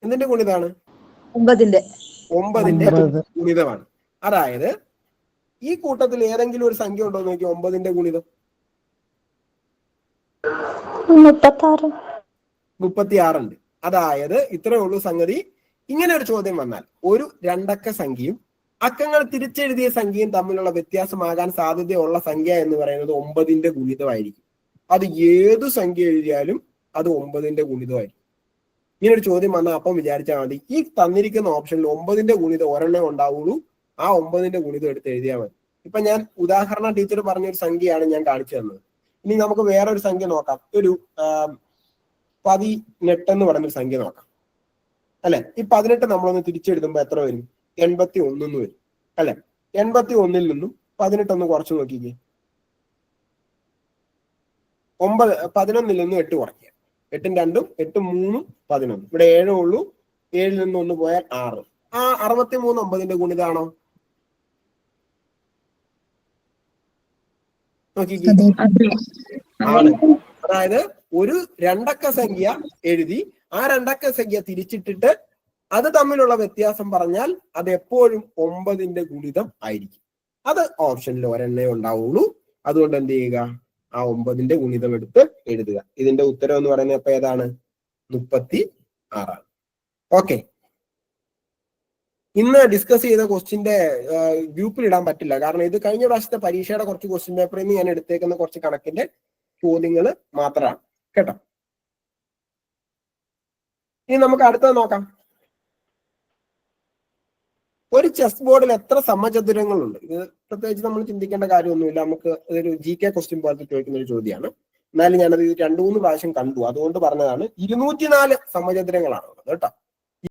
S1: എന്തിന്റെ ഗുണിതാണ്?
S6: 9ന്റെ
S1: ഗുണിതമാണ്. അതായത് ഈ കൂട്ടത്തിൽ ഏതെങ്കിലും ഒരു സംഖ്യ ഉണ്ടോ എന്ന് നോക്കി. 9ന്റെ ഗുണിതം 36 ഉണ്ട്. അതായത് ഇത്രയേ ഉള്ളൂ സംഗതി. ഇങ്ങനെ ഒരു ചോദ്യം വന്നാൽ ഒരു രണ്ടക്ക സംഖ്യയും അക്കങ്ങൾ തിരിച്ചെഴുതിയ സംഖ്യയും തമ്മിലുള്ള വ്യത്യാസമാകാൻ സാധ്യതയുള്ള സംഖ്യ എന്ന് പറയുന്നത് 9ന്റെ ഗുണിതമായിരിക്കും. അത് ഏതു സംഖ്യ എഴുതിയാലും അത് 9ന്റെ ഗുണിതമായിരിക്കും. ഇങ്ങനെ ഒരു ചോദ്യം വന്നാൽ അപ്പം വിചാരിച്ചാൽ മതി, ഈ തന്നിരിക്കുന്ന ഓപ്ഷനിൽ 9ന്റെ ഗുണിതം ഒരെണ്ണേ ഉണ്ടാവുള്ളൂ, ആ 9ന്റെ ഗുണിതം എടുത്ത് എഴുതിയാൽ മതി. ഇപ്പൊ ഞാൻ ഉദാഹരണ ടീച്ചർ പറഞ്ഞൊരു സംഖ്യയാണ് ഞാൻ കാണിച്ചു തന്നത്. ഇനി നമുക്ക് വേറൊരു സംഖ്യ നോക്കാം. ഒരു 18 എന്ന് പറയുന്നൊരു സംഖ്യ നോക്കാം അല്ലെ? ഈ 18 നമ്മളൊന്ന് തിരിച്ചെഴുതുമ്പോ എത്ര വരും? 81 എന്ന് വരും അല്ലെ? 81 നിന്നും 18 ഒന്ന് കുറച്ച് നോക്കിക്കേ. 11 നിന്നും 8 കുറയ്ക്കുക. 8ഉം 2ഉം 8ഉം 3ഉം 11. ഇവിടെ 7 ഉള്ളൂ. 7 നിന്ന് 1 പോയാൽ 6. ആ 63 9ന്റെ ഗുണിതാണോ? നോക്കിക്കേ. ആണ്. അതായത് ഒരു രണ്ടക്ക സംഖ്യ എഴുതി ആ രണ്ടക്ക സംഖ്യ തിരിച്ചിട്ടിട്ട് അത് തമ്മിലുള്ള വ്യത്യാസം പറഞ്ഞാൽ അത് എപ്പോഴും 9ന്റെ ഗുണിതം ആയിരിക്കും. അത് ഓപ്ഷനിൽ ഒരെണ്ണേ ഉണ്ടാവുള്ളൂ. അതുകൊണ്ട് എന്ത് ചെയ്യുക? ആ 9ന്റെ ഗുണിതം എടുത്ത് എഴുതുക. ഇതിന്റെ ഉത്തരം എന്ന് പറയുന്നത് ഇപ്പൊ ഏതാണ്? 36 ആണ്. ഓക്കെ, ഇന്ന് ഡിസ്കസ് ചെയ്ത ക്വസ്റ്റിന്റെ ഗ്രൂപ്പിൽ ഇടാൻ പറ്റില്ല, കാരണം ഇത് കഴിഞ്ഞ പ്രാവശ്യത്തെ പരീക്ഷയുടെ കുറച്ച് ക്വസ്റ്റ്യൻ പേപ്പറിൽ നിന്ന് ഞാൻ എടുത്തേക്കുന്ന കുറച്ച് കണക്കിന്റെ ചോദ്യങ്ങൾ മാത്രമാണ് കേട്ടോ. ഇനി നമുക്ക് അടുത്തത് നോക്കാം. ഒരു ചെസ് ബോർഡിൽ എത്ര സമചതുരങ്ങളുണ്ട്? ഇത് പ്രത്യേകിച്ച് നമ്മൾ ചിന്തിക്കേണ്ട കാര്യമൊന്നുമില്ല. നമുക്ക് ഇതൊരു GK ക്വസ്റ്റ്യൻ പോലത്തെ ചോദിക്കുന്ന ഒരു ചോദ്യമാണ്. എന്നാലും ഞാനത് 2-3 പ്രാവശ്യം കണ്ടു, അതുകൊണ്ട് പറഞ്ഞതാണ്. 204 സമചതുരങ്ങളാണ് കേട്ടോ.